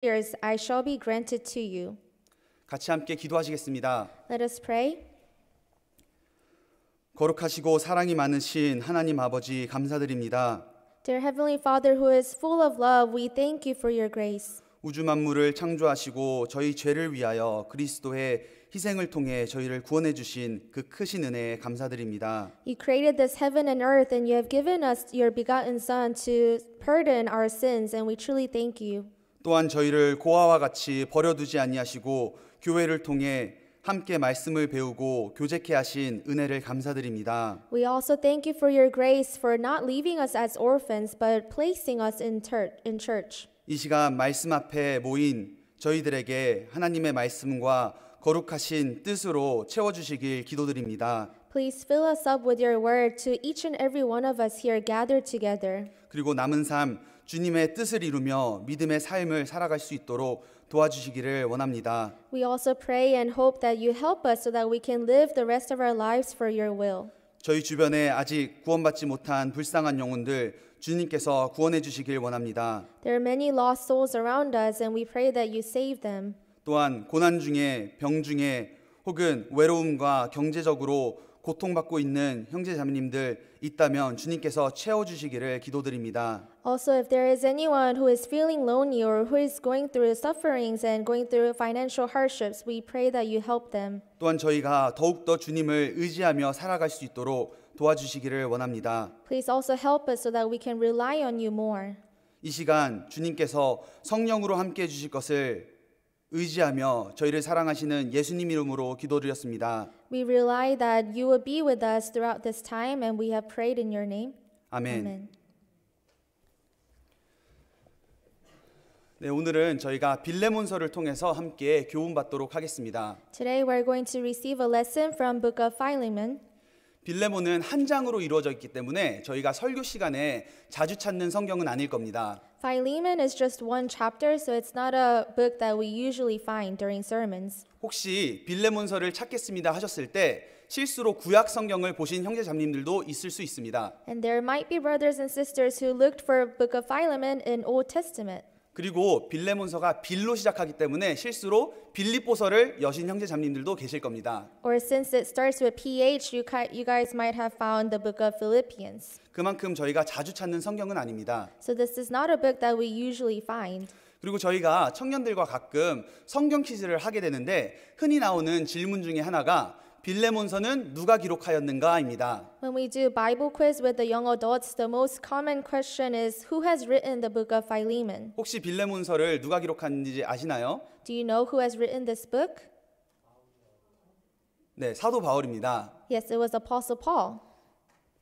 prayers I shall be granted to you. 같이 함께 기도하시겠습니다. Let us pray. 거룩하시고 사랑이 많으신 하나님 아버지 감사드립니다. Dear Heavenly Father who is full of love, we thank you for your grace. 우주 만물을 창조하시고 저희 죄를 위하여 그리스도의 희생을 통해 저희를 구원해 주신 그 크신 은혜에 감사드립니다. You created this heaven and earth and you have given us your begotten Son to pardon our sins, and we truly thank you. 또한 저희를 고아와 같이 버려두지 아니하시고 교회를 통해 함께 말씀을 배우고 교제케 하신 은혜를 감사드립니다. We also thank you for your grace for not leaving us as orphans but placing us in church. 이 시간 말씀 앞에 모인 저희들에게 하나님의 말씀과 거룩하신 뜻으로 채워주시길 기도드립니다. Please fill us up with your word to each and every one of us here gathered together. 그리고 남은 삶 주님의 뜻을 이루며 믿음의 삶을 살아갈 수 있도록 도와주시기를 원합니다. We also pray and hope that you help us so that we can live the rest of our lives for your will. 저희 주변에 아직 구원받지 못한 불쌍한 영혼들 주님께서 구원해 주시길 원합니다. There are many lost souls around us and we pray that you save them. 또한 고난 중에 병 중에 혹은 외로움과 경제적으로 고통받고 있는 형제자매님들 있다면 주님께서 채워주시기를 기도드립니다. Also, if there is anyone who is feeling lonely or who is going through sufferings and going through financial hardships, we pray that you help them. 또한 저희가 더욱더 주님을 의지하며 살아갈 수 있도록 도와주시기를 원합니다. Please also help us so that we can rely on you more. 이 시간 주님께서 성령으로 함께해 주실 것을 의지하며 저희를 사랑하시는 예수님 이름으로 기도드렸습니다. We rely that you will be with us throughout this time, and we have prayed in your name. 아멘. Amen. 네, 오늘은 저희가 빌레몬서를 통해서 함께 교훈받도록 하겠습니다. Today we're going to receive a lesson from Book of Philemon. 빌레몬은 한 장으로 이루어져 있기 때문에 저희가 설교 시간에 자주 찾는 성경은 아닐 겁니다. Philemon is just one chapter, so it's not a book that we usually find during sermons. 혹시 빌레몬서를 찾겠습니다 하셨을 때 실수로 구약 성경을 보신 형제자매님들도 있을 수 있습니다. And there might be brothers and sisters who looked for Book of Philemon in Old Testament. 그리고 빌레몬서가 빌로 시작하기 때문에 실수로 빌립보서를 여신 형제자매님들도 계실 겁니다. Or since it starts with PH, you guys might have found the Book of Philippians. 그만큼 저희가 자주 찾는 성경은 아닙니다. So this is not a book that we usually find. 그리고 저희가 청년들과 가끔 성경 퀴즈를 하게 되는데 흔히 나오는 질문 중에 하나가 빌레몬서는 누가 기록하였는가입니다. When we do Bible quiz with the young adults, the most common question is who has written the book of Philemon? 혹시 빌레몬서를 누가 기록했는지 아시나요? Do you know who has written this book? 네, 사도 바울입니다. Yes, it was Apostle Paul.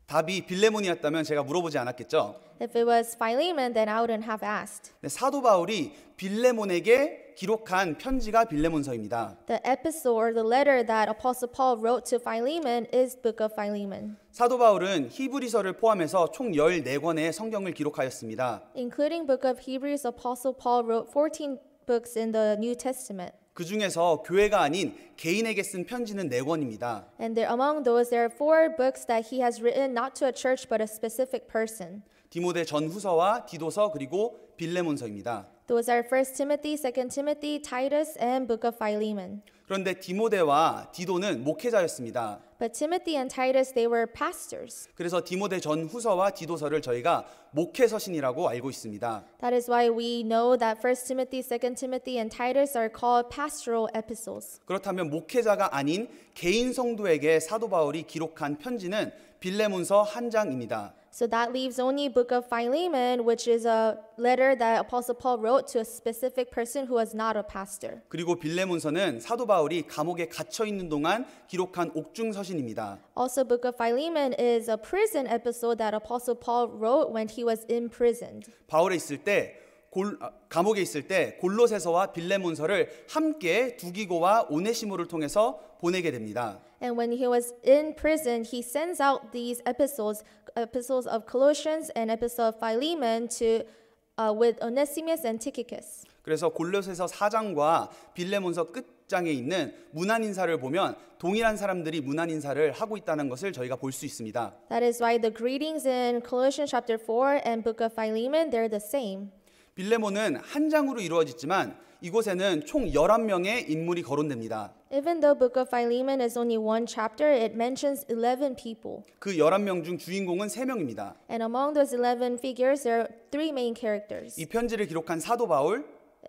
답이 빌레몬이었다면 제가 물어보지 않았겠죠? If it was Philemon, then I wouldn't have asked. 네, 사도 바울이 빌레몬에게 기록한 편지가 빌레몬서입니다. The epistle or the letter that Apostle Paul wrote to Philemon is Book of Philemon. 사도 바울은 히브리서를 포함해서 총 14권의 성경을 기록하였습니다. Including Book of Hebrews, Apostle Paul wrote 14 books in the New Testament. 그 중에서 교회가 아닌 개인에게 쓴 편지는 4권입니다. And there, among those, there are 4 books that he has written not to a church but a specific person. 디모데 전후서와 디도서 그리고 빌레몬서입니다. Those are 1 Timothy, 2 Timothy, Titus, and Book of Philemon. 그런데 디모데와 디도는 목회자였습니다. But Timothy and Titus, they were pastors. 그래서 디모데 전후서와 디도서를 저희가 목회서신이라고 알고 있습니다. That is why we know that 1 Timothy, 2 Timothy, and Titus are called pastoral epistles. 그렇다면 목회자가 아닌 개인 성도에게 사도 바울이 기록한 편지는 빌레몬서 한 장입니다. So that leaves only Book of Philemon, which is a letter that Apostle Paul wrote to a specific person who was not a pastor. 그리고 빌레몬서는 사도 바울이 감옥에 갇혀 있는 동안 기록한 옥중서신입니다. Also, Book of Philemon is a prison episode that Apostle Paul wrote when he was imprisoned. 바울에 있을 때 감옥에 있을 때 골로새서와 빌레몬서를 함께 두기고와 오네시모를 통해서 보내게 됩니다. And when he was in prison, he sends out these epistles of Colossians and epistle of Philemon to with Onesimus and Tychicus. 그래서 골로새서 4장과 빌레몬서 끝장에 있는 문안 인사를 보면 동일한 사람들이 문안 인사를 하고 있다는 것을 저희가 볼 수 있습니다. That is why the greetings in Colossians chapter 4 and book of Philemon, they're the same. 빌레몬은 한 장으로 이루어지지만 이곳에는 총 11명의 인물이 거론됩니다. Even though Book of Philemon is only one chapter, it mentions 11 people. 그 11명 중 주인공은 3명입니다. And among those 11 figures, there are 3 main characters. 이 편지를 기록한 사도 바울,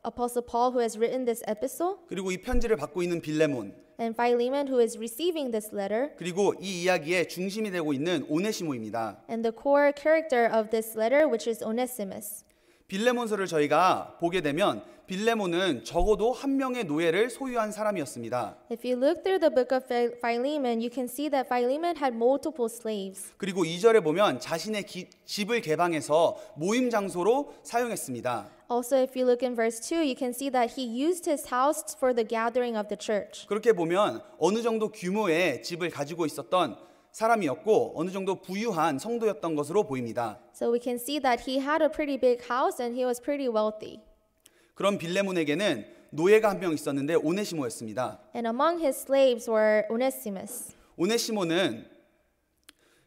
Apostle Paul, who has written this epistle, 그리고 이 편지를 받고 있는 빌레몬, and Philemon, who is receiving this letter, 그리고 이 이야기의 중심이 되고 있는 오네시모입니다. and the core character of this letter, which is Onesimus. 빌레몬서를 저희가 보게 되면 빌레몬은 적어도 한 명의 노예를 소유한 사람이었습니다. If you look through the book of Philemon, you can see that Philemon had multiple slaves. 그리고 2절에 보면 자신의 집을 개방해서 모임 장소로 사용했습니다. Also, if you look in verse 2, you can see that he used his house for the gathering of the church. 그렇게 보면 어느 정도 규모의 집을 가지고 있었던 사람이었고 어느 정도 부유한 성도였던 것으로 보입니다. So we can see that he had a pretty big house and he was pretty wealthy. 그런 빌레몬에게는 노예가 한 명 있었는데 오네시모였습니다. And among his slaves were Onesimus. 오네시모는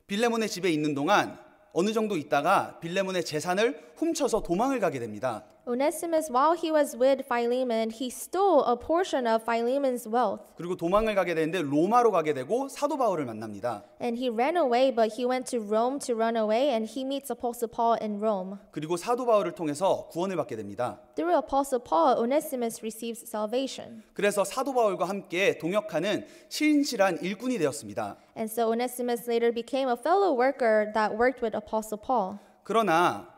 빌레몬의 집에 있는 동안 어느 정도 있다가 빌레몬의 재산을 훔쳐서 도망을 가게 됩니다. Onesimus, while he was with Philemon, he stole a portion of Philemon's wealth. 그리고 도망을 가게 되는데 로마로 가게 되고 사도 바울을 만납니다. And he ran away, but he went to Rome to run away, and he meets Apostle Paul in Rome. 그리고 사도 바울을 통해서 구원을 받게 됩니다. Through Apostle Paul, Onesimus receives salvation. 그래서 사도 바울과 함께 동역하는 신실한 일꾼이 되었습니다. And so Onesimus later became a fellow worker that worked with Apostle Paul. 그러나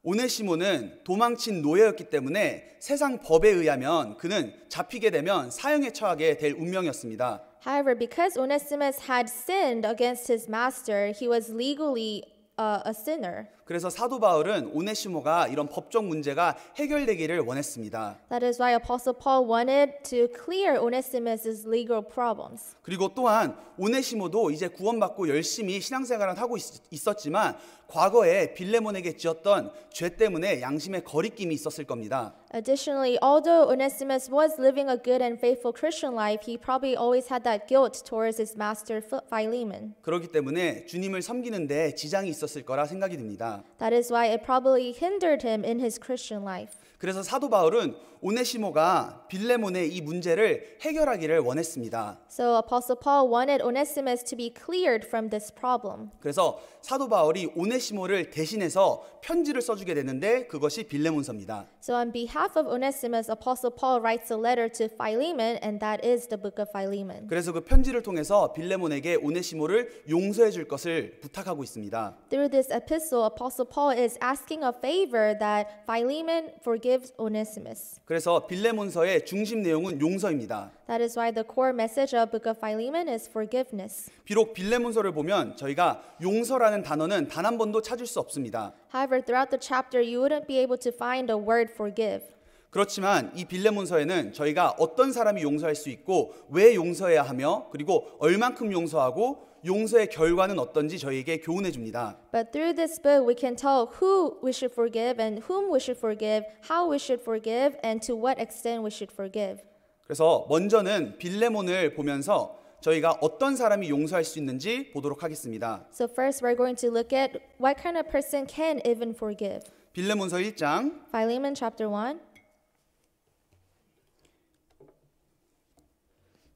오네시모는 도망친 노예였기 때문에 세상 법에 의하면 그는 잡히게 되면 사형에 처하게 될 운명이었습니다. However, because Onesimus had sinned against his master, he was legally a sinner. 그래서 사도 바울은 오네시모가 이런 법적 문제가 해결되기를 원했습니다. That is why Apostle Paul wanted to clear Onesimus's legal problems. 그리고 또한 오네시모도 이제 구원받고 열심히 신앙생활을 하고 있었지만 과거에 빌레몬에게 지었던 죄 때문에 양심의 거리낌이 있었을 겁니다. Additionally, although Onesimus was living a good and faithful Christian life, he probably always had that guilt towards his master Philemon. 그렇기 때문에 주님을 섬기는데 지장이 있었을 거라 생각이 듭니다. That is why it probably hindered him in his Christian life. 그래서 사도 바울은 오네시모가 빌레몬의 이 문제를 해결하기를 원했습니다. So Apostle Paul wanted Onesimus to be cleared from this problem. 그래서 사도 바울이 오네시모를 대신해서 편지를 써주게 되는데 그것이 빌레몬서입니다. So on behalf of Onesimus, Apostle Paul writes a letter to Philemon, and that is the book of Philemon. 그래서 그 편지를 통해서 빌레몬에게 오네시모를 용서해 줄 것을 부탁하고 있습니다. Through this epistle, Apostle Paul is asking a favor that Philemon forgives Onesimus. 그래서 빌레몬서의 중심 내용은 용서입니다. That is why the core message of book of Philemon is forgiveness. 비록 빌레몬서를 보면 저희가 용서라는 단어는 단 한 번도 찾을 수 없습니다. However, throughout the chapter, you wouldn't be able to find a word forgive. 그렇지만 이 빌레몬서에는 저희가 어떤 사람이 용서할 수 있고 왜 용서해야 하며 그리고 얼만큼 용서하고 용서의 결과는 어떤지 저희에게 교훈해 줍니다. But through this book, we can tell who we should forgive and whom we should forgive, how we should forgive, and to what extent we should forgive. 그래서 먼저는 빌레몬을 보면서 저희가 어떤 사람이 용서할 수 있는지 보도록 하겠습니다. So first, we're going to look at what kind of person can even forgive. 빌레몬서 1장 Philemon chapter 1.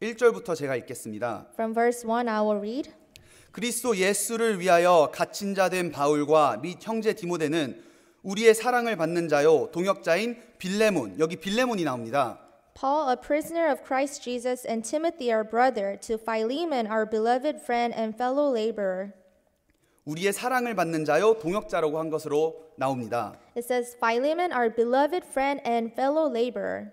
1절부터 제가 읽겠습니다. From verse 1, I will read. 그리스도 예수를 위하여 갇힌 자 된 바울과 및 형제 디모데는 우리의 사랑을 받는 자요 동역자인 빌레몬, 여기 빌레몬이 나옵니다. Paul, a prisoner of Christ Jesus, and Timothy, our brother, to Philemon, our beloved friend and fellow laborer. 우리의 사랑을 받는 자요 동역자라고 한 것으로 나옵니다. It says, Philemon, our beloved friend and fellow laborer.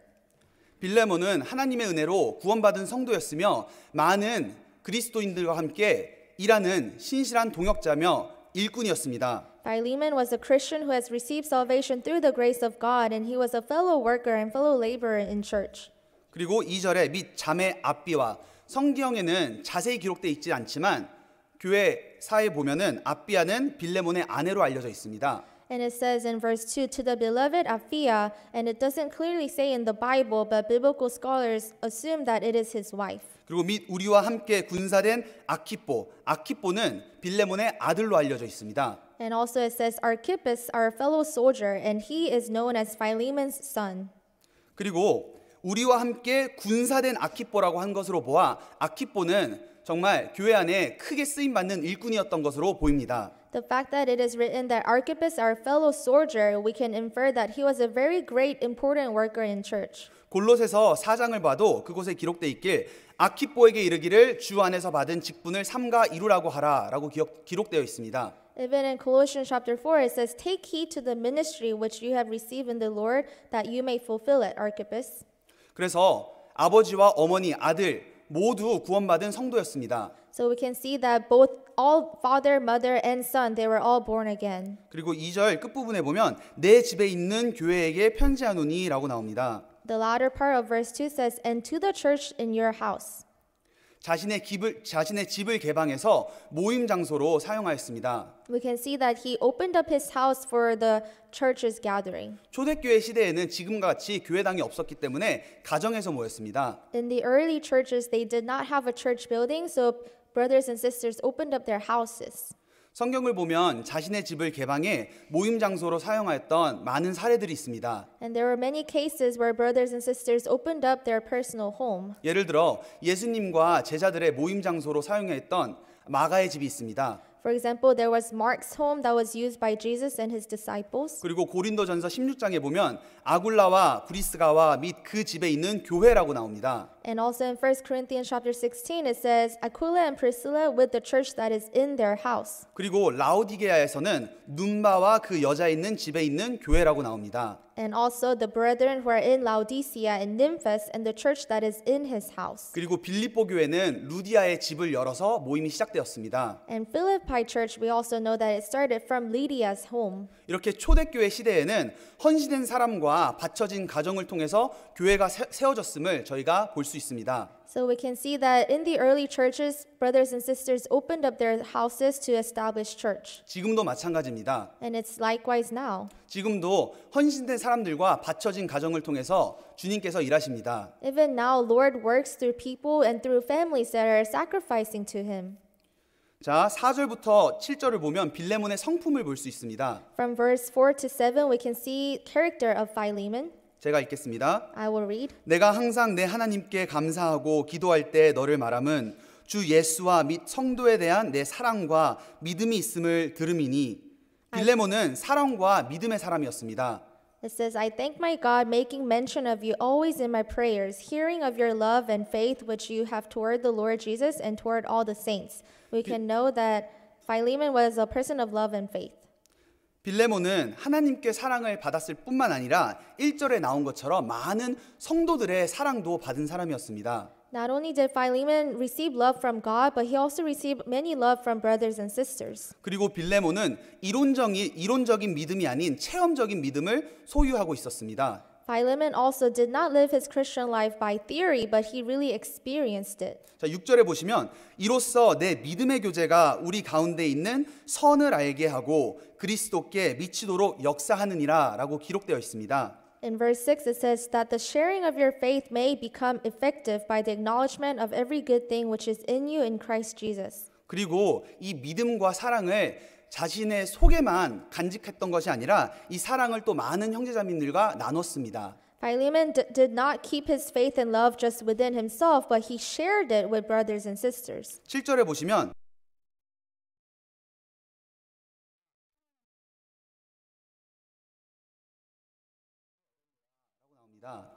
빌레몬은 하나님의 은혜로 구원받은 성도였으며 많은 그리스도인들과 함께 일하는 신실한 동역자며 일꾼이었습니다. Philemon was a Christian who has received salvation through the grace of God, and he was a fellow worker and fellow laborer in church. 그리고 2절에 및 자매 아비와 성경에는 자세히 기록되어 있지 않지만 교회사에 보면은 아비아는 빌레몬의 아내로 알려져 있습니다. And it says in verse 2, to the beloved Apphia, and it doesn't clearly say in the Bible, but biblical scholars assume that it is his wife. 그리고 및 우리와 함께 군사된 아키뽀는 빌레몬의 아들로 알려져 있습니다. And also it says Archippus, our fellow soldier, and he is known as Philemon's son. 그리고 우리와 함께 군사된 아키뽀라고 한 것으로 보아 아키뽀는 정말 교회 안에 크게 쓰임 받는 일꾼이었던 것으로 보입니다. The fact that it is written that Archippus, our fellow soldier, we can infer that he was a very great, important worker in church. 골로새서 4장을 봐도 그곳에 기록돼 있길 아키뽀에게 이르기를 주 안에서 받은 직분을 삼가 이루라고 하라라고 기록되어 있습니다. Even in Colossians chapter 4, it says, Take heed to the ministry which you have received in the Lord, that you may fulfill it, Archippus. 그래서 아버지와 어머니, 아들 모두 구원받은 성도였습니다. So we can see that both all father, mother, and son, they were all born again. 그리고 2절 끝부분에 보면 내 집에 있는 교회에게 편지하노니라고 나옵니다. The latter part of verse 2 says, And to the church in your house. 자신의 집을 개방해서 모임 장소로 사용하였습니다. We can see that he opened up his house for the church's gathering. 초대교회 시대에는 지금과 같이 교회당이 없었기 때문에 가정에서 모였습니다. In the early churches, they did not have a church building, so brothers and sisters opened up their houses. 성경을 보면 자신의 집을 개방해 모임 장소로 사용하였던 많은 사례들이 있습니다. And there were many cases where brothers and sisters opened up their personal home. 예를 들어 예수님과 제자들의 모임 장소로 사용했던 마가의 집이 있습니다. For example, there was Mark's home that was used by Jesus and his disciples. 그리고 고린도전서 16장에 보면 아굴라와 브리스가와 및 그 집에 있는 교회라고 나옵니다. And also in 1 Corinthians chapter 16, it says Aquila and Priscilla with the church that is in their house. 그리고 라오디게아에서는 눈바와 그 여자 있는 집에 있는 교회라고 나옵니다. And also the brethren who are in Laodicea and Nymphas and the church that is in his house. 그리고 빌립보 교회는 루디아의 집을 열어서 모임이 시작되었습니다. And Philippi church, we also know that it started from Lydia's home. 이렇게 초대교회 시대에는 헌신된 사람과 바쳐진 가정을 통해서 교회가 세워졌음을 저희가 볼 수 있습니다. So we can see that in the early churches, brothers and sisters opened up their houses to establish church. 지금도 마찬가지입니다. And it's likewise now. 지금도 헌신된 사람들과 바쳐진 가정을 통해서 주님께서 일하십니다. Even now, Lord works through people and through families that are sacrificing to Him. 자, 4절부터 7절을 보면 빌레몬의 성품을 볼 수 있습니다. From verse 4 to 7, we can see character of Philemon. 제가 읽겠습니다. I will read. 내가 항상 내 하나님께 감사하고 기도할 때 너를 말함은 주 예수와 및 성도에 대한 내 사랑과 믿음이 있음을 들음이니 빌레몬은 사랑과 믿음의 사람이었습니다. It says, I thank my God, making mention of you always in my prayers, hearing of your love and faith which you have toward the Lord Jesus and toward all the saints. We can know that Philemon was a person of love and faith. 빌레몬은 하나님께 사랑을 받았을 뿐만 아니라 1절에 나온 것처럼 많은 성도들의 사랑도 받은 사람이었습니다. Not only did Philemon receive love from God, but he also received many love from brothers and sisters. 그리고 빌레몬은 이론적인 믿음이 아닌 체험적인 믿음을 소유하고 있었습니다. Philemon also did not live his Christian life by theory, but he really experienced it. 자, 6절에 보시면 이로써 내 믿음의 교제가 우리 가운데 있는 선을 알게 하고 그리스도께 미치도록 역사하느니라라고 기록되어 있습니다. In verse 6 it says that the sharing of your faith may become effective by the acknowledgement of every good thing which is in you in Christ Jesus. 그리고 이 믿음과 사랑을 자신의 속에만 간직했던 것이 아니라 이 사랑을 또 많은 형제자매들과 나눴습니다. Philemon did not keep his faith and love just within himself, but he shared it with brothers and sisters. 7절에 보시면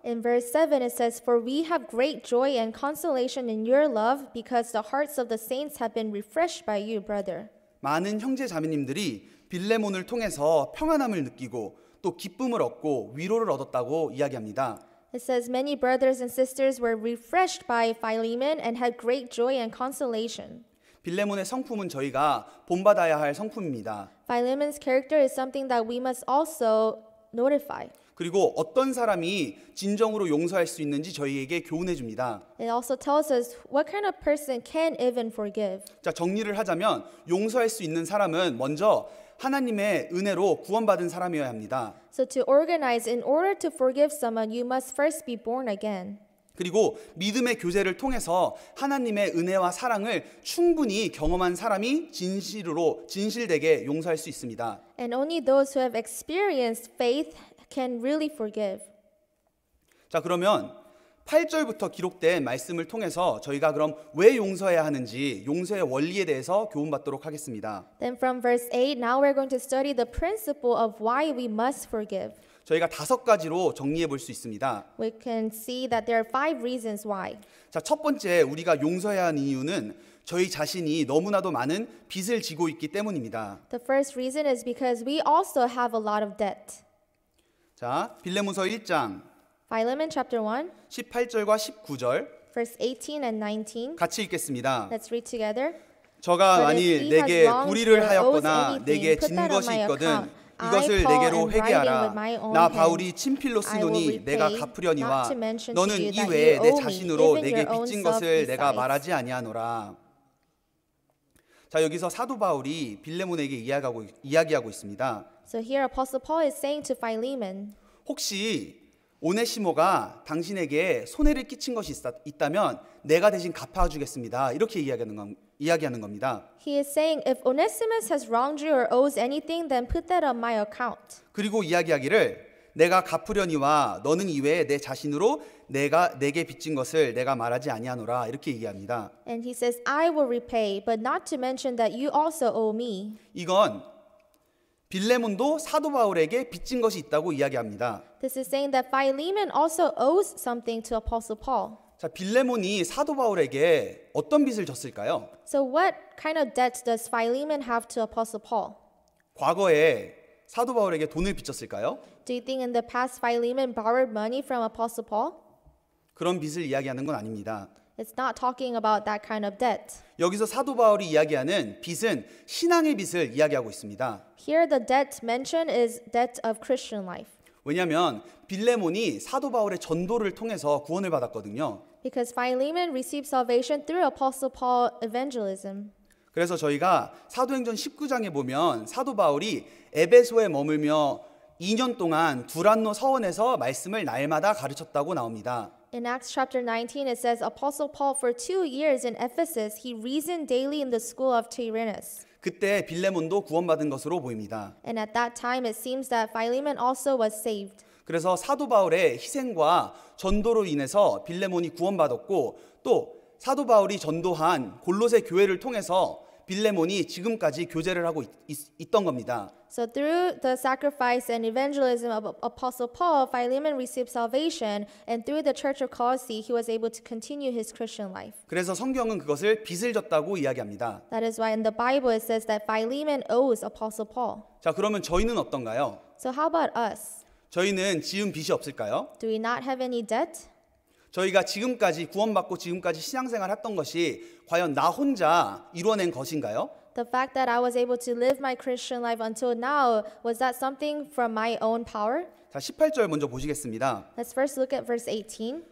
In verse 7 it says, For we have great joy and consolation in your love, because the hearts of the saints have been refreshed by you, brother. 많은 형제 자매님들이 빌레몬을 통해서 평안함을 느끼고 또 기쁨을 얻고 위로를 얻었다고 이야기합니다. It says many brothers and sisters were refreshed by Philemon and had great joy and consolation. 빌레몬의 성품은 저희가 본받아야 할 성품입니다. Philemon's character is something that we must also notify. 그리고 어떤 사람이 진정으로 용서할 수 있는지 저희에게 교훈해 줍니다. It also tells us what kind of person can even forgive. 자, 정리를 하자면 용서할 수 있는 사람은 먼저 하나님의 은혜로 구원받은 사람이어야 합니다. So to organize, in order to forgive someone, you must first be born again. 그리고 믿음의 교제를 통해서 하나님의 은혜와 사랑을 충분히 경험한 사람이 진실되게 용서할 수 있습니다. And only those who have experienced faith can really forgive. 자, 그러면 8절부터 기록된 말씀을 통해서 저희가 그럼 왜 용서해야 하는지 용서의 원리에 대해서 교훈받도록 하겠습니다. Then from verse 8, now we're going to study the principle of why we must forgive. 저희가 5가지로 정리해 볼 수 있습니다. We can see that there are 5 reasons why. 자, 첫 번째 우리가 용서해야 하는 이유는 저희 자신이 너무나도 많은 빚을 지고 있기 때문입니다. The first reason is because we also have a lot of debt. 자, 빌레몬서 1장 Philemon chapter 1, 18절과 19절 verse 18 and 19. 같이 읽겠습니다. Let's read together. 저가 But if 만일 he 내게 has wronged 불의를 you or owes 하였거나 anything, 내게 put 진 that on 것이 my 있거든 account. 이것을 I, Paul, 내게로 am writing 회개하라. with my own 나 hand. 바울이 친필로 I will 쓰노니 repay, 내가 갚으려니와 not to mention to 너는 you that 이외에 you 내 owe me, 자신으로 even 내게 your own 빚진 self 것을 내가 besides. 말하지 아니하노라. 자, 여기서 사도 바울이 빌레몬에게 이야기하고 있습니다. So here Apostle Paul is saying to Philemon, 혹시 오네시모가 당신에게 손해를 끼친 것이 있다면 내가 대신 갚아주겠습니다. 이렇게 이야기하는 겁니다. he is saying, if Onesimus has wronged you or owes anything, then put that on my account. 그리고 이야기하기를 내가 갚으려니와 너는 이외에 내 자신으로 내게 빚진 것을 내가 말하지 아니하노라. 이렇게 얘기합니다. And he says, I will repay, but not to mention that you also owe me. 이건 빌레몬도 사도 바울에게 빚진 것이 있다고 이야기합니다. This is saying that Philemon also owes something to Apostle Paul. 자, 빌레몬이 사도 바울에게 어떤 빚을 졌을까요? So what kind of debt does Philemon have to Apostle Paul? 과거에 사도 바울에게 돈을 빚졌을까요? Do you think in the past Philemon borrowed money from Apostle Paul? 그런 빚을 이야기하는 건 아닙니다. It's not talking about that kind of debt. 여기서 사도 바울이 이야기하는 빚은 신앙의 빚을 이야기하고 있습니다. Here the debt mentioned is debt of Christian life. 왜냐하면 빌레몬이 사도 바울의 전도를 통해서 구원을 받았거든요. Because Philemon received salvation through Apostle Paul evangelism. 그래서 저희가 사도행전 19장에 보면 사도 바울이 에베소에 머물며 2년 동안 두란노 서원에서 말씀을 날마다 가르쳤다고 나옵니다. In Acts chapter 19, it says, Apostle Paul for 2 years in Ephesus, he reasoned daily in the school of Tyrannus. 그때 빌레몬도 구원받은 것으로 보입니다. And at that time, it seems that Philemon also was saved. 그래서 사도 바울의 희생과 전도로 인해서 빌레몬이 구원받았고 또 사도 바울이 전도한 골로새 교회를 통해서 빌레몬이 지금까지 교제를 하고 있던 겁니다. So through the sacrifice and evangelism of Apostle Paul, Philemon received salvation, and through the church of Colossae, he was able to continue his Christian life. 그래서 성경은 그것을 빚을 졌다고 이야기합니다. That is why in the Bible it says that Philemon owes Apostle Paul. 자, 그러면 저희는 어떤가요? So how about us? 저희는 지은 빚이 없을까요? Do we not have any debt? 저희가 지금까지 구원받고 지금까지 신앙생활 했던 것이 과연 나 혼자 이뤄낸 것인가요? The fact that I was able to live my Christian life until now, was that something from my own power? 자, 18절 먼저 보시겠습니다. Let's first look at verse 18.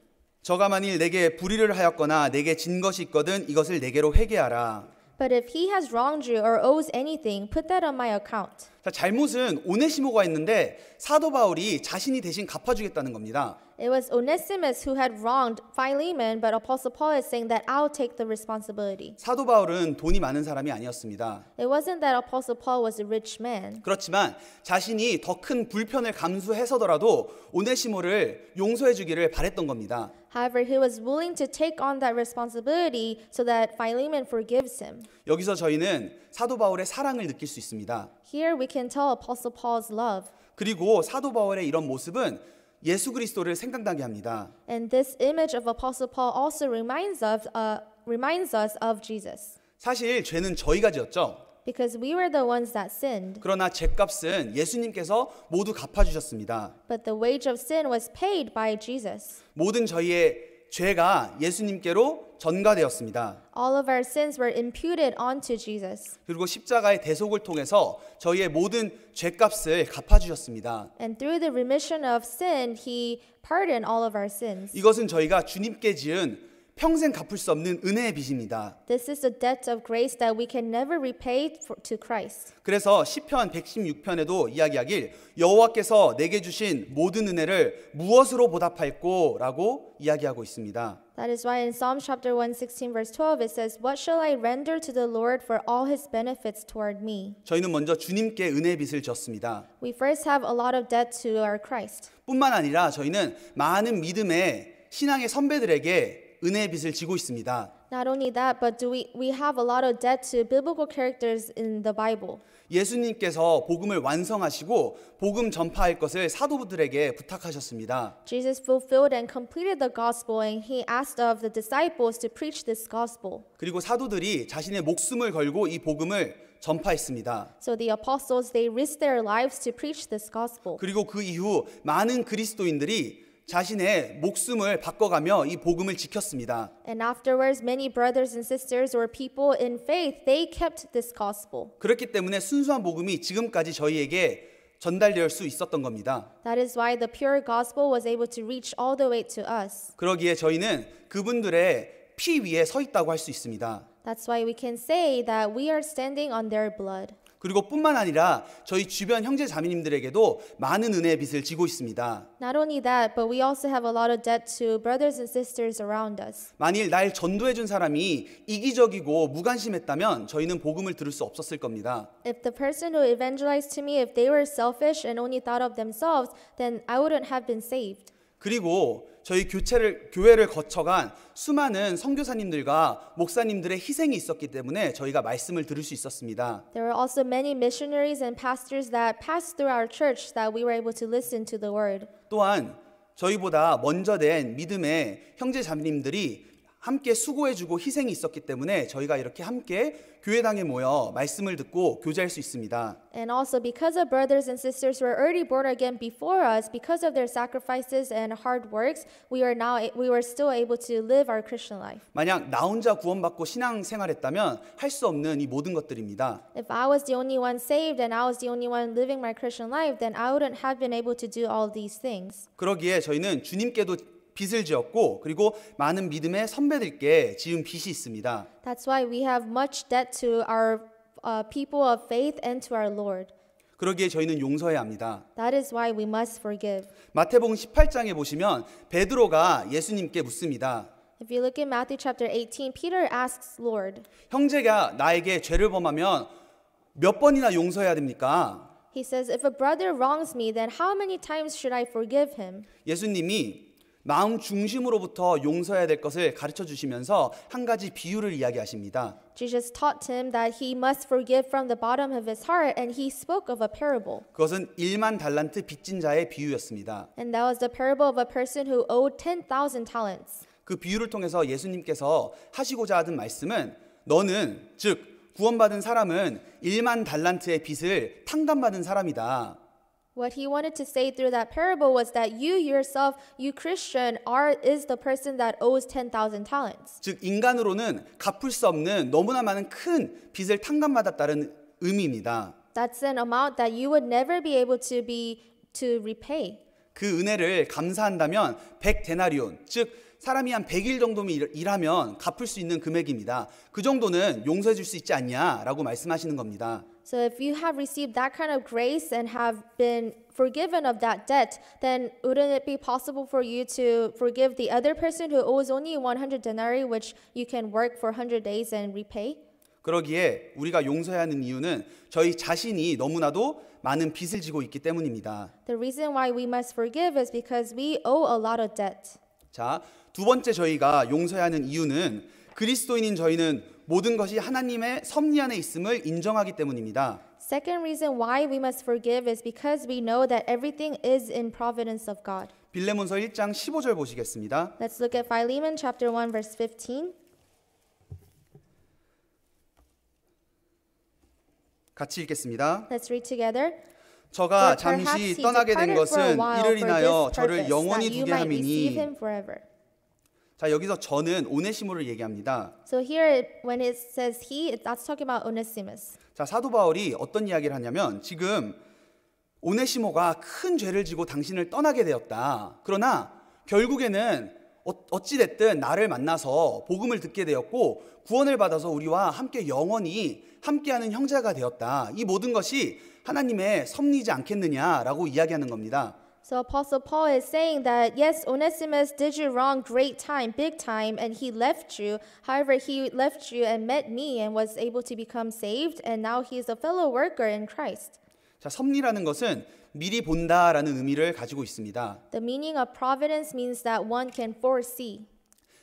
저가 만일 내게 불의를 하였거나 내게 진 것이 있거든 이것을 내게로 회개하라. But if he has wronged you or owes anything, put that on my account. 자, 잘못은 오네시모가 했는데 사도 바울이 자신이 대신 갚아주겠다는 겁니다. It was Onesimus who had wronged Philemon, but Apostle Paul is saying that I'll take the responsibility. 사도 바울은 돈이 많은 사람이 아니었습니다. It wasn't that Apostle Paul was a rich man. 그렇지만 자신이 더 큰 불편을 감수해서더라도 오네시모를 용서해 주기를 바랬던 겁니다. However, he was willing to take on that responsibility so that Philemon forgives him. 여기서 저희는 사도 바울의 사랑을 느낄 수 있습니다. Here we can tell Apostle Paul's love. 그리고 사도 바울의 이런 모습은 예수 그리스도를 생각나게 합니다. And this image of Apostle Paul also reminds us of Jesus. 사실 죄는 저희가 지었죠. Because we were the ones that sinned. 그러나 죄값은 예수님께서 모두 갚아주셨습니다. But the wage of sin was paid by Jesus. 모든 저희의 죄가 예수님께로 전가되었습니다. All of our sins were imputed onto Jesus. 그리고 십자가의 대속을 통해서 저희의 모든 죄값을 갚아주셨습니다. And through the remission of sin, he pardoned all of our sins. 이것은 저희가 주님께 지은 평생 갚을 수 없는 은혜의 빚입니다. This is a debt of grace that we can never repay to Christ. 그래서 시편 116편에도 이야기하길 여호와께서 내게 주신 모든 은혜를 무엇으로 보답할꼬라고 이야기하고 있습니다. That is why in Psalm chapter 116 verse 12 it says, "What shall I render to the Lord for all his benefits toward me?" 저희는 먼저 주님께 은혜의 빚을 졌습니다. We first have a lot of debt to our Christ. 뿐만 아니라 저희는 많은 믿음의 신앙의 선배들에게 은혜의 빚을 지고 있습니다. Not only that, but we have a lot of debt to biblical characters in the Bible. 예수님께서 복음을 완성하시고 복음 전파할 것을 사도들에게 부탁하셨습니다. Jesus fulfilled and completed the gospel, and he asked of the disciples to preach this gospel. 그리고 사도들이 자신의 목숨을 걸고 이 복음을 전파했습니다. So the apostles, they risked their lives to preach this gospel. 그리고 그 이후 많은 그리스도인들이 자신의 목숨을 바꿔가며 이 복음을 지켰습니다. And afterwards, many brothers and sisters or people in faith, they kept this gospel. 그렇기 때문에 순수한 복음이 지금까지 저희에게 전달될 수 있었던 겁니다. That is why the pure gospel was able to reach all the way to us. 그러기에 저희는 그분들의 피 위에 서 있다고 할 수 있습니다. That's why we can say that we are standing on their blood. 그리고 뿐만 아니라 저희 주변 형제 자매님들에게도 많은 은혜의 빚을 지고 있습니다. Not only that, but we also have a lot of debt to brothers and sisters around us. 만일 날 전도해 준 사람이 이기적이고 무관심했다면 저희는 복음을 들을 수 없었을 겁니다. If the person who evangelized to me, if they were selfish and only thought of themselves, then I wouldn't have been saved. 그리고 저희 교회를 거쳐간 수많은 선교사님들과 목사님들의 희생이 있었기 때문에 저희가 말씀을 들을 수 있었습니다. There were also many missionaries and pastors that passed through our church that we were able to listen to the word. 또한 저희보다 먼저 된 믿음의 형제 자매님들이 함께 수고해주고 희생이 있었기 때문에 저희가 이렇게 함께 교회당에 모여 말씀을 듣고 교제할 수 있습니다. And also because of brothers and sisters who were already born again before us, because of their sacrifices and hard works, we were still able to live our Christian life. 만약 나 혼자 구원받고 신앙생활했다면 할 수 없는 이 모든 것들입니다. If I was the only one saved and I was the only one living my Christian life, then I wouldn't have been able to do all these things. 그러기에 저희는 주님께도 빚을 지었고 그리고 많은 믿음의 선배들께 지은 빚이 있습니다. That's why we have much debt to our people of faith and to our Lord. 그러기에 저희는 용서해야 합니다. That is why we must forgive. 마태복음 18장에 보시면 베드로가 예수님께 묻습니다. If you look at Matthew chapter 18, Peter asks Lord, 형제가 나에게 죄를 범하면 몇 번이나 용서해야 됩니까? he says, if a brother wrongs me, then how many times should I forgive him? 예수님이 마음 중심으로부터 용서해야 될 것을 가르쳐 주시면서 한 가지 비유를 이야기하십니다. Jesus taught him that he must forgive from the bottom of his heart, and he spoke of a parable. 그것은 1만 달란트 빚진 자의 비유였습니다. And that was the parable of a person who owed 10,000 talents. 그 비유를 통해서 예수님께서 하시고자 하던 말씀은 너는 즉 구원받은 사람은 1만 달란트의 빚을 탕감받은 사람이다. What he wanted to say through that parable was that you yourself, you Christian, is the person that owes 10,000 talents. 즉 인간으로는 갚을 수 없는 너무나 많은 큰 빚을 탕감받았다는 의미입니다. That's an amount that you would never be able to repay. 그 은혜를 감사한다면 100데나리온, 즉 사람이 한 100일 정도면 일하면 갚을 수 있는 금액입니다. 그 정도는 용서해 줄 수 있지 않냐라고 말씀하시는 겁니다. So if you have received that kind of grace and have been forgiven of that debt, then wouldn't it be possible for you to forgive the other person who owes only 100 denarii, which you can work for 100 days and repay? 그러기에 우리가 용서해야 하는 이유는 저희 자신이 너무나도 많은 빚을 지고 있기 때문입니다. The reason why we must forgive is because we owe a lot of debt. 자, 두 번째 저희가 용서해야 하는 이유는 그리스도인인 저희는 모든 것이 하나님의 섭리 안에 있음을 인정하기 때문입니다. Second reason why we must forgive is because we know that everything is in providence of God. 빌레몬서 1장 15절 보시겠습니다. Let's look at Philemon chapter 1 verse 15. 같이 읽겠습니다. Let's read together. 저가 For perhaps 잠시 he 떠나게 된 departed for a 것은 while 이를 for 인하여 this 저를 purpose, 영원히 that you 두게 might receive 함이니. him forever. 자, 여기서 저는 오네시모를 얘기합니다. So here, when it says he, that's talking about Onesimus. 자, 사도 바울이 어떤 이야기를 하냐면 지금 오네시모가 큰 죄를 지고 당신을 떠나게 되었다. 그러나 결국에는 어찌 됐든 나를 만나서 복음을 듣게 되었고 구원을 받아서 우리와 함께 영원히 함께하는 형제가 되었다. 이 모든 것이 하나님의 섭리지 않겠느냐라고 이야기하는 겁니다. So Apostle Paul is saying that yes, Onesimus did you wrong great time, big time, and he left you. However, he left you and met me and was able to become saved, and now he is a fellow worker in Christ. 자, 섭리라는 것은 미리 본다라는 의미를 가지고 있습니다. The meaning of providence means that one can foresee.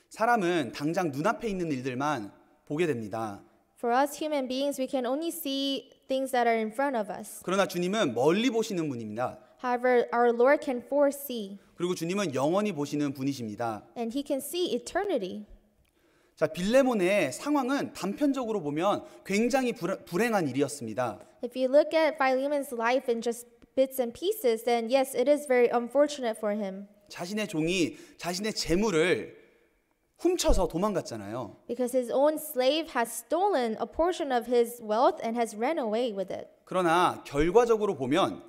사람은 당장 눈앞에 있는 일들만 보게 됩니다. For us human beings, we can only see things that are in front of us. 그러나 주님은 멀리 보시는 분입니다. However, our Lord can foresee, 그리고 주님은 영원히 보시는 분이십니다. and He can see eternity. 자, 빌레몬의 상황은 단편적으로 보면 굉장히 불행한 일이었습니다. If you look at Philemon's life in just bits and pieces, then yes, it is very unfortunate for him. 자신의 종이 자신의 재물을 훔쳐서 도망갔잖아요. Because his own slave has stolen a portion of his wealth and has ran away with it. 그러나 결과적으로 보면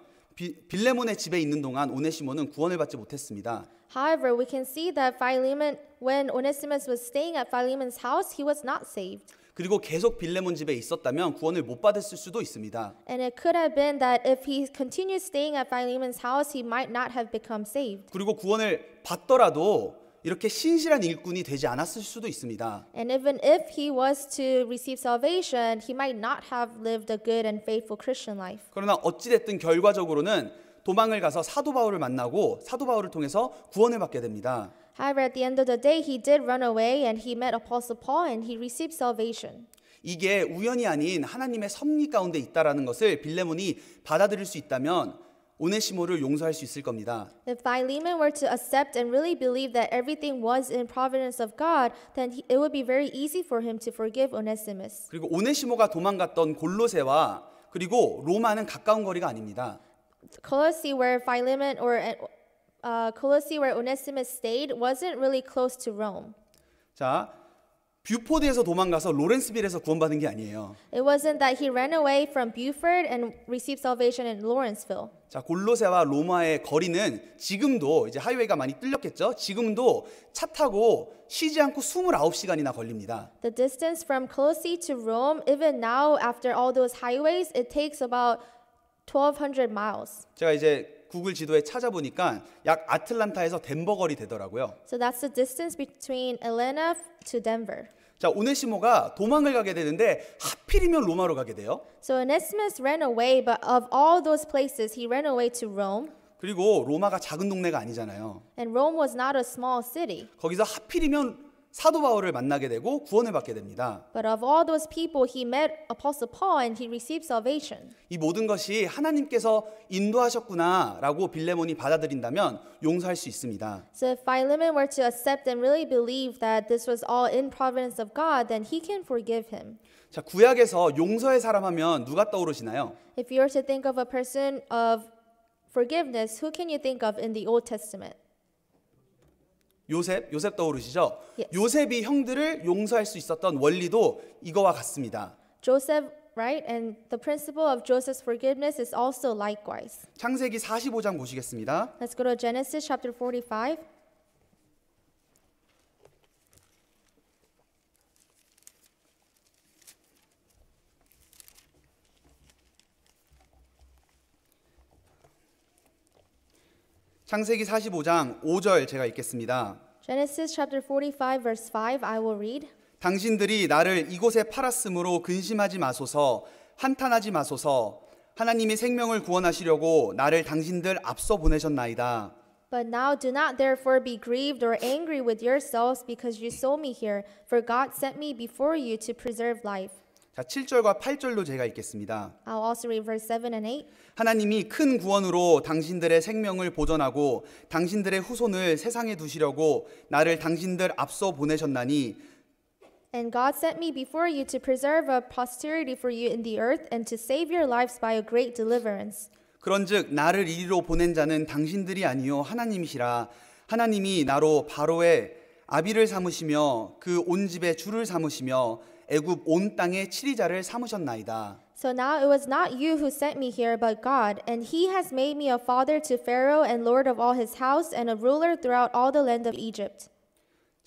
빌레몬의 집에 있는 동안 오네시모는 구원을 받지 못했습니다. However, we can see that Philemon, when Onesimus was staying at Philemon's house, he was not saved. 그리고 계속 빌레몬 집에 있었다면 구원을 못 받았을 수도 있습니다. And it could have been that if he continued staying at Philemon's house, he might not have become saved. 그리고 구원을 받더라도 이렇게 신실한 일꾼이 되지 않았을 수도 있습니다. And even if he was to receive salvation, he might not have lived a good and faithful Christian life. 그러나 어찌 됐든 결과적으로는 도망을 가서 사도 바울을 만나고 사도 바울을 통해서 구원을 받게 됩니다. However, at the end of the day, he did run away and he met Apostle Paul and he received salvation. 이게 우연이 아닌 하나님의 섭리 가운데 있다라는 것을 빌레몬이 받아들일 수 있다면 오네시모를 용서할 수 있을 겁니다. If Philemon were to accept and really believe that everything was in providence of God, then it would be very easy for him to forgive Onesimus. 그리고 오네시모가 도망갔던 골로새와 그리고 로마는 가까운 거리가 아닙니다. Colossae, where Philemon or Colossae, where Onesimus stayed, wasn't really close to Rome. 자, 뷰포드에서 도망가서 로렌스빌에서 구원받은 게 아니에요. It wasn't that he ran away from Beaufort and received salvation in Lawrenceville. 자, 골로새와 로마의 거리는 지금도 이제 하이웨이가 많이 뚫렸겠죠. 지금도 차 타고 쉬지 않고 29시간이나 걸립니다. The distance from Colossae to Rome, even now after all those highways, it takes about 1,200 miles. 제가 이제 구글 지도에 찾아보니까 약 아틀란타에서 덴버 거리 되더라고요. So that's the distance between Atlanta to Denver. 자, 오네시모가 도망을 가게 되는데 하필이면 로마로 가게 돼요. So Onesimus ran away, but of all those places, he ran away to Rome. 그리고 로마가 작은 동네가 아니잖아요. And Rome was not a small city. 거기서 하필이면 사도 바울을 만나게 되고 구원을 받게 됩니다. But of all those people, he met Apostle Paul and he received salvation. 이 모든 것이 하나님께서 인도하셨구나라고 빌레몬이 받아들인다면 용서할 수 있습니다. So if Philemon were to accept and really believe that this was all in providence of God, then he can forgive him. 자, 구약에서 용서의 사람 하면 누가 떠오르시나요? If you were to think of a person of forgiveness, who can you think of in the Old Testament? 요셉 떠오르시죠? Yes. 요셉이 형들을 용서할 수 있었던 원리도 이거와 같습니다. Joseph, right? And the principle of Joseph's forgiveness is also likewise. 창세기 45장 보시겠습니다. Let's go to Genesis chapter 45. 창세기 45장 5절 제가 읽겠습니다. Genesis chapter 45 verse 5, I will read. 당신들이 나를 이곳에 팔았으므로 근심하지 마소서, 한탄하지 마소서. 하나님이 생명을 구원하시려고 나를 당신들 앞서 보내셨나이다. But now do not therefore be grieved or angry with yourselves because you sold me here, for God sent me before you to preserve life. 자, 7절과 8절로 제가 읽겠습니다. I'll also read verse 7 and 8. 하나님이 큰 구원으로 당신들의 생명을 보존하고 당신들의 후손을 세상에 두시려고 나를 당신들 앞서 보내셨나니 And God sent me before you to preserve a posterity for you in the earth and to save your lives by a great deliverance. 그런즉 나를 이리로 보낸 자는 당신들이 아니요 하나님이시라. 하나님이 나로 바로의 아비를 삼으시며 그 온 집의 주를 삼으시며 애굽 온 땅의 치리자를 삼으셨나이다. So now it was not you who sent me here, but God, and he has made me a father to Pharaoh and lord of all his house and a ruler throughout all the land of Egypt.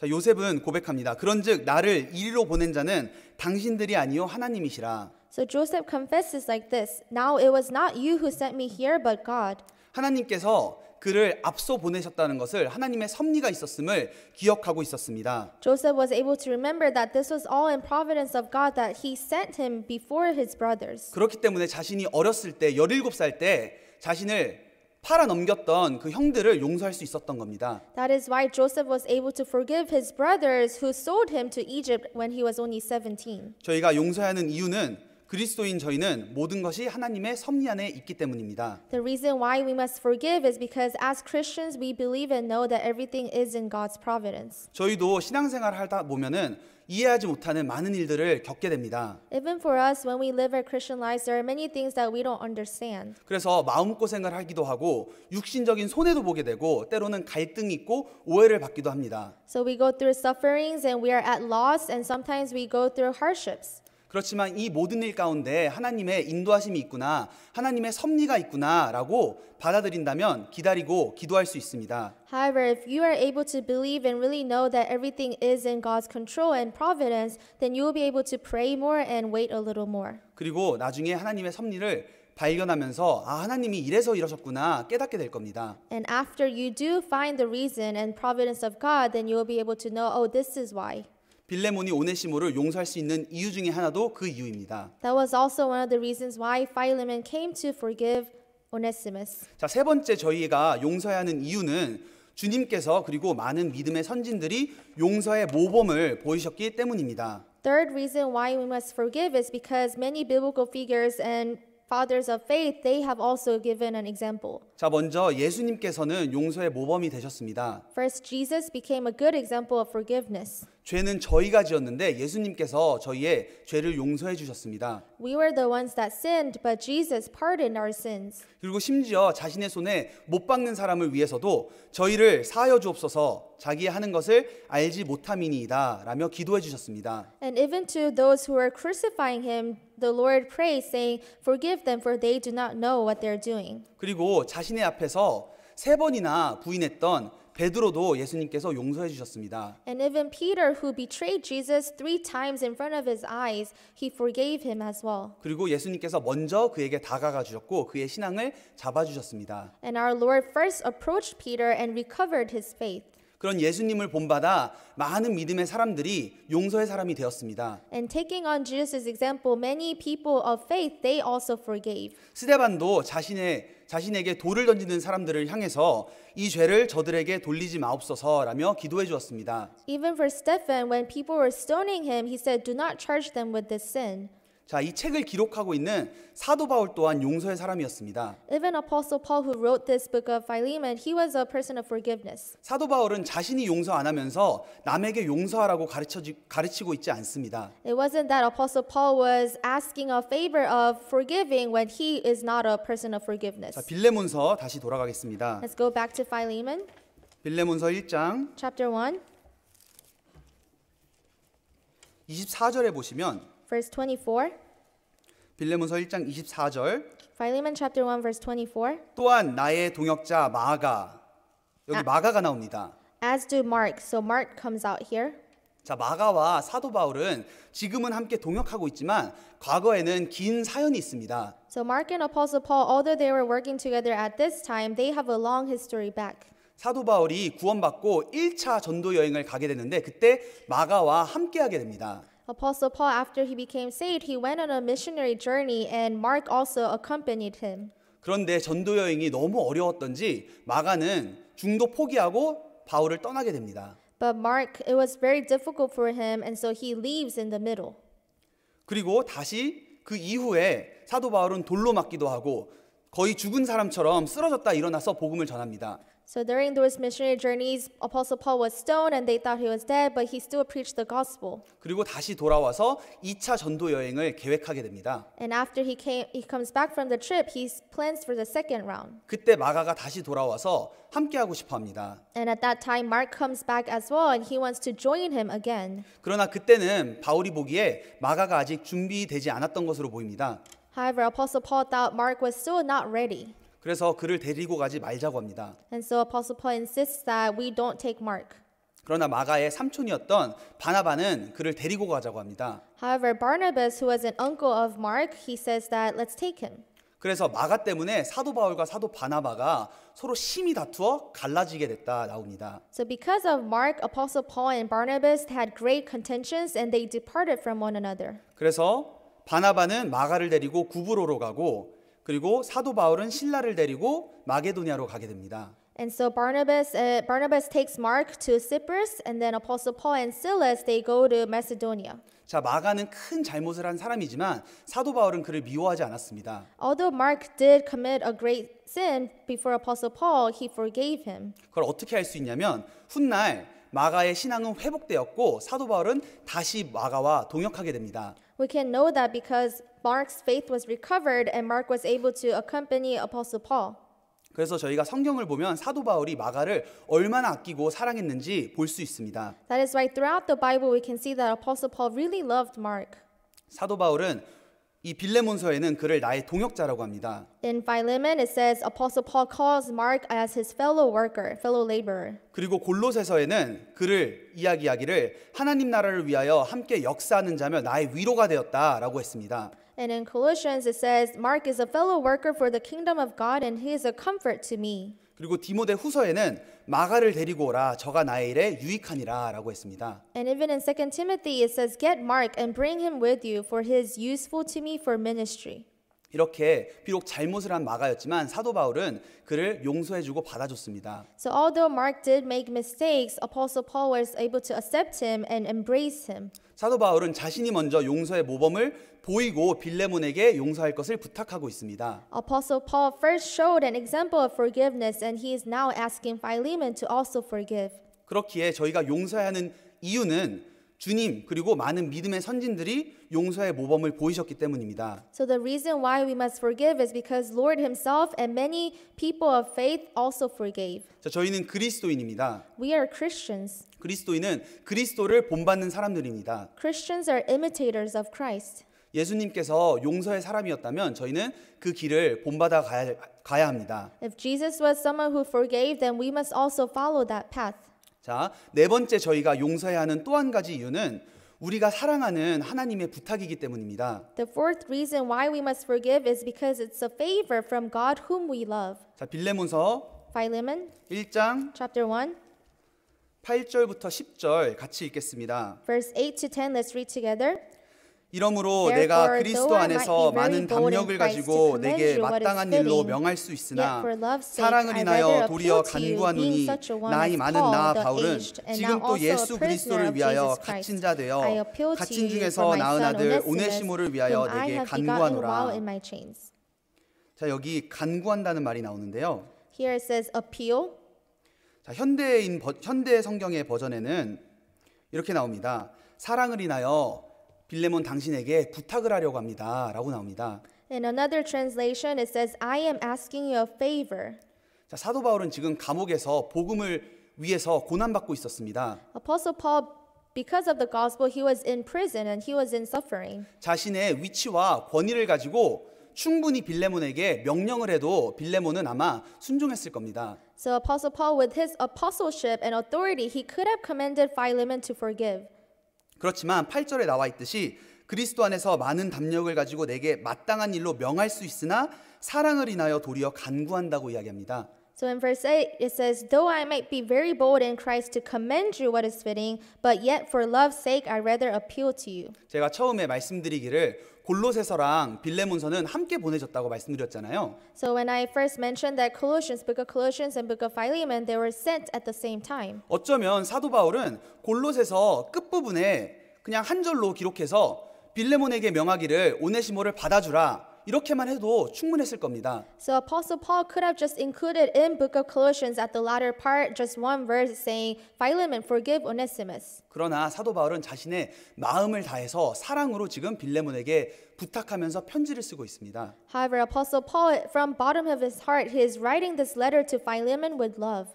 자, 요셉은 고백합니다. 그런즉 나를 이리로 보낸 자는 당신들이 아니요 하나님이시라. So Joseph confesses like this, Now it was not you who sent me here, but God. 하나님께서 그를 앞서 보내셨다는 것을 하나님의 섭리가 있었음을 기억하고 있었습니다. Joseph was able to remember that this was all in providence of God, that he sent him before his brothers. 그렇기 때문에 자신이 어렸을 때 17살 때 자신을 팔아 넘겼던 그 형들을 용서할 수 있었던 겁니다. That is why Joseph was able to forgive his brothers who sold him to Egypt when he was only 17. 저희가 용서해야 하는 이유는 그리스도인 저희는 모든 것이 하나님의 섭리 안에 있기 때문입니다. The reason why we must forgive is because as Christians we believe and know that everything is in God's providence. 저희도 신앙생활을 하다 보면은 이해하지 못하는 많은 일들을 겪게 됩니다. Even for us, when we live our Christian lives, there are many things that we don't understand. 그래서 마음고생을 하기도 하고 육신적인 손해도 보게 되고 때로는 갈등이 있고 오해를 받기도 합니다. So we go through sufferings and we are at loss, and sometimes we go through hardships. 그렇지만 이 모든 일 가운데 하나님의 인도하심이 있구나, 하나님의 섭리가 있구나라고 받아들인다면 기다리고 기도할 수 있습니다. However, if you are able to believe and really know that everything is in God's control and providence, then you will be able to pray more and wait a little more. 그리고 나중에 하나님의 섭리를 발견하면서 아, 하나님이 이래서 이러셨구나 깨닫게 될 겁니다. And after you do find the reason and providence of God, then you will be able to know, oh, this is why. 빌레몬이 오네시모를 용서할 수 있는 이유 중에 하나도 그 이유입니다. That was also one of the reasons why Philemon came to forgive Onesimus. 자, 세 번째 저희가 용서해야 하는 이유는 주님께서 그리고 많은 믿음의 선진들이 용서의 모범을 보이셨기 때문입니다. Third reason why we must forgive is because many biblical figures and fathers of faith, they have also given an example. 자, 먼저 예수님께서는 용서의 모범이 되셨습니다. First, Jesus became a good example of forgiveness. 죄는 저희가 지었는데 예수님께서 저희의 죄를 용서해 주셨습니다. We were the ones that sinned, but Jesus pardoned our sins. 그리고 심지어 자신의 손에 못 박는 사람을 위해서도 저희를 사하여 주옵소서 자기의 하는 것을 알지 못함이니이다 라며 기도해 주셨습니다. And even to those who were crucifying him, the Lord prayed, saying, Forgive them, for they do not know what they're doing. 그리고 자신의 앞에서 3번이나 부인했던 베드로도 예수님께서 용서해 주셨습니다. And even Peter, who betrayed Jesus 3 times in front of his eyes, he forgave him as well. 그리고 예수님께서 먼저 그에게 다가가 주셨고 그의 신앙을 잡아 주셨습니다. And our Lord first approached Peter and recovered his faith. 그런 예수님을 본받아 많은 믿음의 사람들이 용서의 사람이 되었습니다. And taking on Jesus' example, many people of faith, they also forgave. 스데반도 자신에게 돌을 던지는 사람들을 향해서 이 죄를 저들에게 돌리지 마옵소서라며 기도해 주었습니다. Even for Stephen, when people were stoning him, he said, Do not charge them with this sin. 자, 이 책을 기록하고 있는 사도 바울 또한 용서의 사람이었습니다. Even Apostle Paul, who wrote this book of Philemon, he was a person of forgiveness. 사도 바울은 자신이 용서 안 하면서 남에게 용서하라고 가르치고 있지 않습니다. It wasn't that Apostle Paul was asking a favor of forgiving when he is not a person of forgiveness. 자, 빌레몬서 다시 돌아가겠습니다. Let's go back to Philemon, 빌레몬서 1장 chapter 1, 24절에 보시면 verse 24. 빌레몬서 1장 24절 Philemon chapter 1, verse 24. 또한 나의 동역자 마가 여기 마가가 나옵니다. As do Mark. So Mark comes out here. 자, 마가와 사도 바울은 지금은 함께 동역하고 있지만 과거에는 긴 사연이 있습니다. So Mark and Apostle Paul, although they were working together at this time, they have a long history back. 사도 바울이 구원받고 1차 전도 여행을 가게 되는데 그때 마가와 함께하게 됩니다. Apostle Paul, after he became saved, he went on a missionary journey, and Mark also accompanied him. 그런데 전도 여행이 너무 어려웠던지 마가는 중도 포기하고 바울을 떠나게 됩니다. But Mark, it was very difficult for him, and so he leaves in the middle. 그리고 다시 그 이후에 사도 바울은 돌로 맞기도 하고 거의 죽은 사람처럼 쓰러졌다 일어나서 복음을 전합니다. So during those missionary journeys, Apostle Paul was stoned and they thought he was dead, but he still preached the gospel. 그리고 다시 돌아와서 2차 전도 여행을 계획하게 됩니다. And after he comes back from the trip, he plans for the second round. 그때 마가가 다시 돌아와서 함께하고 싶어 합니다. And at that time, Mark comes back as well, and he wants to join him again. 그러나 그때는 바울이 보기에 마가가 아직 준비되지 않았던 것으로 보입니다. However, Apostle Paul thought Mark was still not ready. 그래서 그를 데리고 가지 말자고 합니다. And so Apostle Paul insists that we don't take Mark. 그러나 마가의 삼촌이었던 바나바는 그를 데리고 가자고 합니다. However, Barnabas, who was an uncle of Mark, he says that let's take him. 그래서 마가 때문에 사도 바울과 사도 바나바가 서로 심히 다투어 갈라지게 됐다 나옵니다. So because of Mark, Apostle Paul and Barnabas had great contentions and they departed from one another. 그래서 바나바는 마가를 데리고 구브로로 가고 그리고 사도 바울은 실라를 데리고 마게도니아로 가게 됩니다. And so Barnabas takes Mark to Cyprus, and then Apostle Paul and Silas, they go to Macedonia. 자, 마가는 큰 잘못을 한 사람이지만 사도 바울은 그를 미워하지 않았습니다. Although Mark did commit a great sin before Apostle Paul, he forgave him. 그걸 어떻게 할 수 있냐면 훗날 마가의 신앙은 회복되었고 사도 바울은 다시 마가와 동역하게 됩니다. We can know that because Mark's faith was recovered and Mark was able to accompany Apostle Paul. 그래서 저희가 성경을 보면 사도 바울이 마가를 얼마나 아끼고 사랑했는지 볼 수 있습니다. That is why throughout the Bible we can see that Apostle Paul really loved Mark. 사도 바울은 이 빌레몬서에는 그를 나의 동역자라고 합니다. In Philemon it says Apostle Paul calls Mark as his fellow worker, fellow laborer. 그리고 골로새서에는 그를 이야기하기를 하나님 나라를 위하여 함께 역사하는 자며 나의 위로가 되었다라고 했습니다. And in Colossians it says Mark is a fellow worker for the kingdom of God and he is a comfort to me. 그리고 디모데 후서에는 마가를 데리고 오라 저가 나의 일에 유익하니라라고 했습니다. And even in 2 Timothy it says get Mark and bring him with you for he is useful to me for ministry. 이렇게 비록 잘못을 한 마가였지만 사도 바울은 그를 용서해주고 받아줬습니다. So although Mark did make mistakes, Apostle Paul was able to accept him and embrace him. 사도 바울은 자신이 먼저 용서의 모범을 보이고 빌레몬에게 용서할 것을 부탁하고 있습니다. Apostle Paul first showed an example of forgiveness and he is now asking Philemon to also forgive. 그렇기에 저희가 용서해야 하는 이유는 주님 그리고 많은 믿음의 선진들이 용서의 모범을 보이셨기 때문입니다. So the reason why we must forgive is because Lord himself and many people of faith also forgave. 자, 저희는 그리스도인입니다. We are Christians. 그리스도인은 그리스도를 본받는 사람들입니다. Christians are imitators of Christ. 예수님께서 용서의 사람이었다면 저희는 그 길을 본받아 가야 합니다. If Jesus was someone who forgave, then we must also follow that path. 자, 네 번째 저희가 용서해야 하는 또 한 가지 이유는 우리가 사랑하는 하나님의 부탁이기 때문입니다. The fourth reason why we must forgive is because it's a favor from God whom we love. 자, 빌레몬서 Philemon 1장 chapter 1, 8절부터 10절 같이 읽겠습니다. verse 8 to 10. Let's read together. 이러므로 Therefore, 내가 그리스도 though I might 안에서 be very 많은 bold in 담력을 Christ to 가지고 commend 내게 you what is 마땅한 일로 fitting, 명할 수 yet 있으나 for love's sake 사랑을 I 인하여 rather 도리어 appeal to you, 간구하노니 being such a one 나이 as 많은 Paul, 나 the 바울은 aged, and 지금 now 또 also 예수 a prisoner 그리스도를 of 위하여 Jesus 갇힌 Christ. 자 되어 I appeal to 갇힌 you 중에서 for my 낳은 son 아들 Onesimus, 오네시모를 whom 위하여 I 내게 have begotten while 간구하노라. in my chains. 자, 여기 간구한다는 말이 나오는데요. Here it says appeal. 자, 현대 성경의 버전에는 이렇게 나옵니다. 사랑을 인하여 빌레몬 당신에게 부탁을 하려고 합니다라고 나옵니다. In another translation, it says, I am asking you a favor. 자, 사도 바울은 지금 감옥에서 복음을 위해서 고난받고 있었습니다. Apostle Paul, because of the gospel, he was in prison and he was in suffering. 자신의 위치와 권위를 가지고 충분히 빌레몬에게 명령을 해도 빌레몬은 아마 순종했을 겁니다. So Apostle Paul, with his apostleship and authority, he could have commanded Philemon to forgive. 그렇지만 8절에 나와 있듯이 그리스도 안에서 많은 담력을 가지고 내게 마땅한 일로 명할 수 있으나 사랑을 인하여 도리어 간구한다고 이야기합니다. So in verse 8, it says, Though I might be very bold in Christ to commend you what is fitting, but yet for love's sake I rather appeal to you. 제가 처음에 말씀드리기를 골로새서랑 빌레몬서는 함께 보내졌다고 말씀드렸잖아요. So when I first mentioned that book of Colossians and book of Philemon, they were sent at the same time. 어쩌면 사도 바울은 골로새서 끝부분에 그냥 한 절로 기록해서 빌레몬에게 명하기를 오네시모를 받아주라 이렇게만 해도 충분했을 겁니다. So Apostle Paul could have just included in book of Colossians at the latter part just one verse saying, Philemon, forgive Onesimus. 그러나 사도 바울은 자신의 마음을 다해서 사랑으로 지금 빌레몬에게 부탁하면서 편지를 쓰고 있습니다. However, Apostle Paul, from bottom of his heart, he is writing this letter to Philemon with love.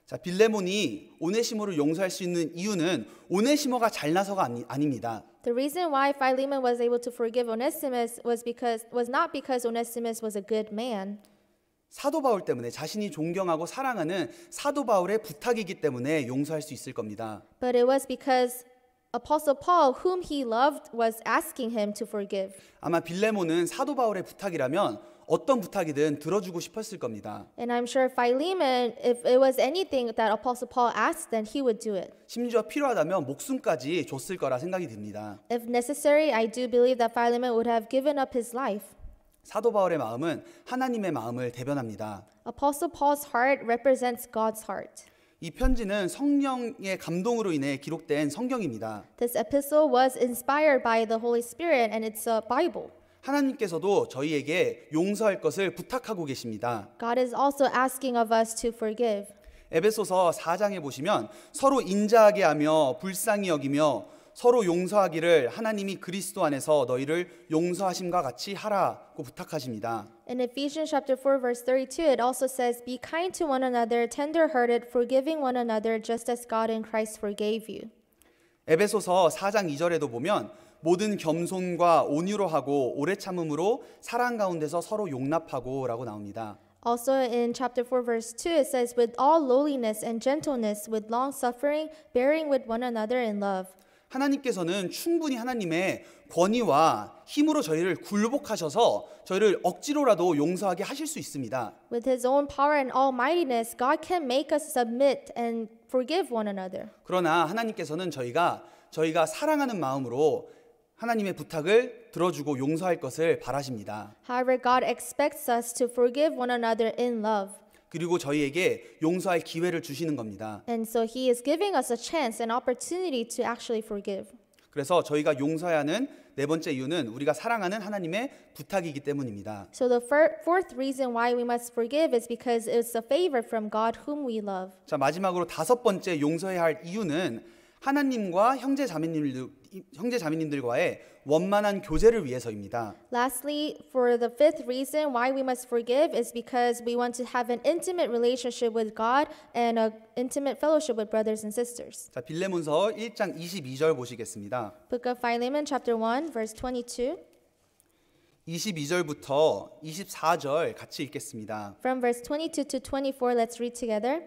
자, 빌레몬이 오네시모를 용서할 수 있는 이유는 오네시모가 잘나서가 아닙니다. The reason why Philemon was able to forgive Onesimus was not because Onesimus was a good man. 사도 바울 때문에 자신이 존경하고 사랑하는 사도 바울의 부탁이기 때문에 용서할 수 있을 겁니다. But it was because Apostle Paul, whom he loved, was asking him to forgive. 아마 빌레몬은 사도 바울의 부탁이라면 어떤 부탁이든 들어주고 싶었을 겁니다. And I'm sure Philemon, if it was anything that Apostle Paul asked, then he would do it. 심지어 필요하다면 목숨까지 줬을 거라 생각이 듭니다. If necessary, I do believe that Philemon would have given up his life. 사도 바울의 마음은 하나님의 마음을 대변합니다. Apostle Paul's heart represents God's heart. 이 편지는 성령의 감동으로 인해 기록된 성경입니다. This epistle was inspired by the Holy Spirit and it's a Bible. 하나님께서도 저희에게 용서할 것을 부탁하고 계십니다. God is also asking of us to forgive. 에베소서 4장에 보시면 서로 인자하게 하며 불쌍히 여기며 서로 용서하기를 하나님이 그리스도 안에서 너희를 용서하심과 같이 하라고 부탁하십니다. In Ephesians chapter 4 verse 32 it also says be kind to one another tender-hearted forgiving one another just as God in Christ forgave you. 에베소서 4장 2절에도 보면 모든 겸손과 온유로 하고 오래 참음으로 사랑 가운데서 서로 용납하고라고 나옵니다. Also in chapter 4 verse 2 it says with all lowliness and gentleness with long suffering bearing with one another in love. 하나님께서는 충분히 하나님의 권위와 힘으로 저희를 굴복하셔서 저희를 억지로라도 용서하게 하실 수 있습니다. With his own power and almightiness God can make us submit and forgive one another. 그러나 하나님께서는 저희가 사랑하는 마음으로 하나님의 부탁을 들어주고 용서할 것을 바라십니다. However, God expects us to forgive one another in love. 그리고 저희에게 용서할 기회를 주시는 겁니다. And so he is giving us a chance, an opportunity to actually forgive. 그래서 저희가 용서해야 하는 네 번째 이유는 우리가 사랑하는 하나님의 부탁이기 때문입니다. So the fourth reason why we must forgive is because it's a favor from God whom we love. 자, 마지막으로 다섯 번째 용서해야 할 이유는 하나님과 형제 자매님들과의 원만한 교제를 위해서입니다. Lastly, for the fifth reason why we must forgive is because we want to have an intimate relationship with God and an intimate fellowship with brothers and sisters. 자, 빌레몬서 1장 22절 보시겠습니다. Book of Philemon chapter 1 verse 22. 22절부터 24절 같이 읽겠습니다. From verse 22 to 24 let's read together.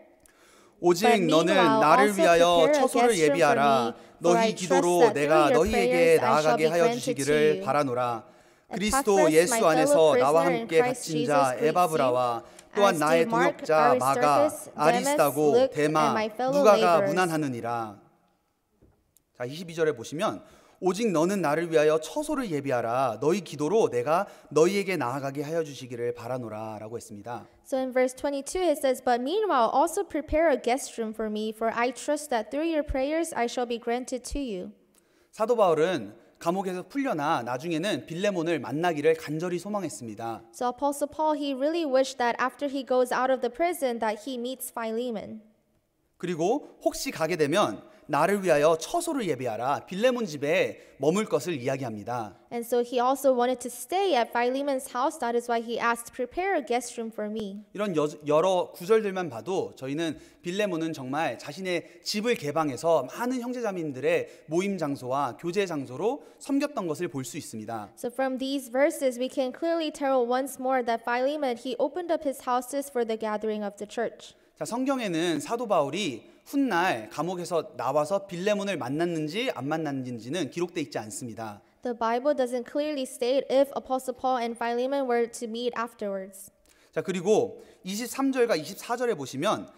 오직 But 너는 meanwhile, 나를 also 위하여 prepare a 처소를 guest room 예비하라. for me, for I 너희 trust 기도로 that 내가 through your 너희에게 prayers I shall 나아가게 be 하여 granted to 주시기를 you. 바라노라. 그리스도 Epaphras, 예수 my 안에서 fellow 나와 prisoner in 함께 Christ 갇힌 Jesus 자 greets you, 에바브라와 또한 as 나의 do Mark, 동역자 마가, Aristarchus, 아리스다고, Demas, Luke, 데마, and my fellow 누가가 laborers. 무난하느니라. 자, 22절에 보시면 오직 너는 나를 위하여 처소를 예비하라. 너희 기도로 내가 너희에게 나아가게 하여 주시기를 바라노라라고 했습니다. So in verse 22 it says, But meanwhile also prepare a guest room for me, for I trust that through your prayers I shall be granted to you. 사도 바울은 감옥에서 풀려나 나중에는 빌레몬을 만나기를 간절히 소망했습니다. So Apostle Paul, he really wished that after he goes out of the prison that he meets Philemon. 그리고 혹시 가게 되면 나를 위하여 처소를 예비하라. 빌레몬 집에 머물 것을 이야기합니다. And so he also wanted to stay at Philemon's house. That is why he asked, prepare a guest room for me. 이런 여러 구절들만 봐도 저희는 빌레몬은 정말 자신의 집을 개방해서 많은 형제자매님들의 모임 장소와 교제 장소로 섬겼던 것을 볼 수 있습니다. So from these verses, we can clearly tell once more that Philemon, he opened up his houses for the gathering of the church. 자, 성경에는 사도 바울이 훗날 감옥에서 나와서 빌레몬을 만났는지 안 만났는지는 기록되어 있지 않습니다. The Bible doesn't clearly state if Apostle Paul and Philemon were to meet afterwards. 자, 그리고 23절과 24절에 보시면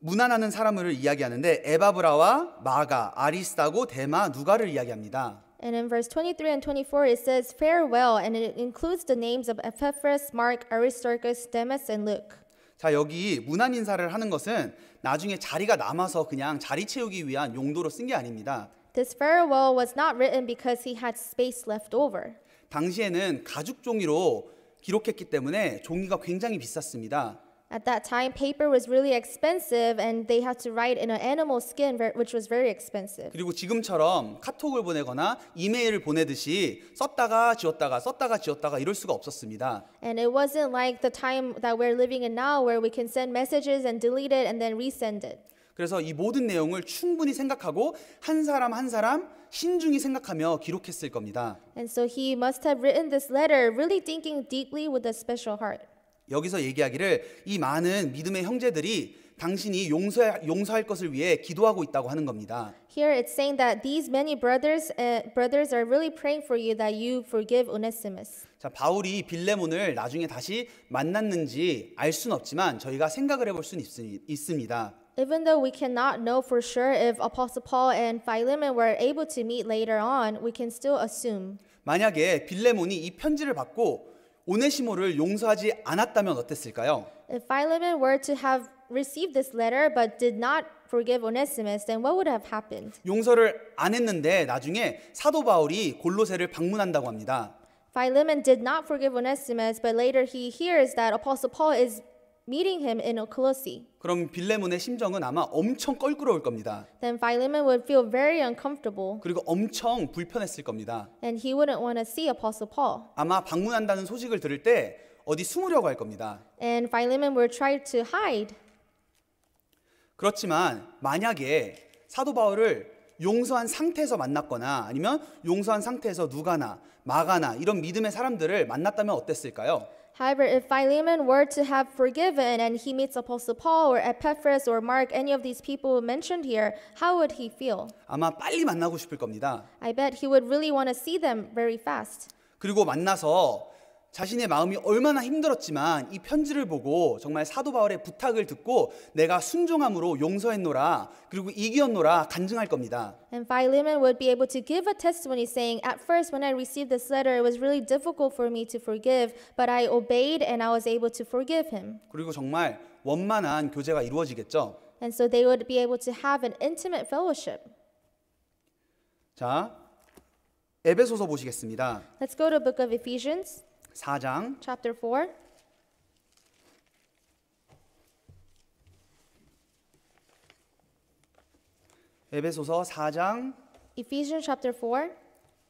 무난하는 사람을 이야기하는데 에바브라와 마가, 아리스다고, 데마, 누가를 이야기합니다. And in verse 23 and 24 it says farewell, and it includes the names of Epaphras, Mark, Aristarchus, Demas, and Luke. 자, 여기 문안 인사를 하는 것은 나중에 자리가 남아서 그냥 자리 채우기 위한 용도로 쓴 게 아닙니다. This farewell was not written because he had space left over. 당시에는 가죽 종이로 기록했기 때문에 종이가 굉장히 비쌌습니다. At that time, paper was really expensive, and they had to write in an animal skin, which was very expensive. 그리고 지금처럼 카톡을 보내거나 이메일을 보내듯이 썼다가 지웠다가 이럴 수가 없었습니다. And it wasn't like the time that we're living in now, where we can send messages and delete it and then resend it. 그래서 이 모든 내용을 충분히 생각하고 한 사람 한 사람 신중히 생각하며 기록했을 겁니다. And so he must have written this letter really thinking deeply with a special heart. 여기서 얘기하기를 이 많은 믿음의 형제들이 당신이 용서할 것을 위해 기도하고 있다고 하는 겁니다. Here it's saying that these many brothers are really praying for you that you forgive Onesimus. 자, 바울이 빌레몬을 나중에 다시 만났는지 알 수는 없지만 저희가 생각을 해볼 수는 있습니다. Even though we cannot know for sure if Apostle Paul and Philemon were able to meet later on, we can still assume. 만약에 빌레몬이 이 편지를 받고 오네시모를 용서하지 않았다면 어땠을까요? If Philemon were to have received this letter but did not forgive Onesimus, then what would have happened? 용서를 안 했는데 나중에 사도 바울이 골로새를 방문한다고 합니다. Philemon did not forgive Onesimus, but later he hears that Apostle Paul is meeting him in Colossae. 그럼 빌레몬의 심정은 아마 엄청 껄끄러울 겁니다. Then Philemon would feel very uncomfortable, 그리고 엄청 불편했을 겁니다. and he wouldn't want to see Apostle Paul. 아마 방문한다는 소식을 들을 때 어디 숨으려고 할 겁니다. And Philemon would try to hide. 그렇지만 만약에 사도 바울을 용서한 상태에서 만났거나 아니면 용서한 상태에서 누가나 마가나 이런 믿음의 사람들을 만났다면 어땠을까요? However, if Philemon were to have forgiven and he meets Apostle Paul or Epaphras or Mark, any of these people mentioned here, how would he feel? 아마 빨리 만나고 싶을 겁니다. I bet he would really want to see them very fast. 그리고 만나서 자신의 마음이 얼마나 힘들었지만 이 편지를 보고 정말 사도 바울의 부탁을 듣고 내가 순종함으로 용서했노라 그리고 이기었노라 간증할 겁니다. And Philemon would be able to give a testimony saying, at first when I received this letter, it was really difficult for me to forgive, but I obeyed and I was able to forgive him. 그리고 정말 원만한 교제가 이루어지겠죠. And so they would be able to have an intimate fellowship. 자, 에베소서 보시겠습니다. Let's go to the book of Ephesians, 4장 chapter 4. 에베소서 4장 Ephesians chapter 4,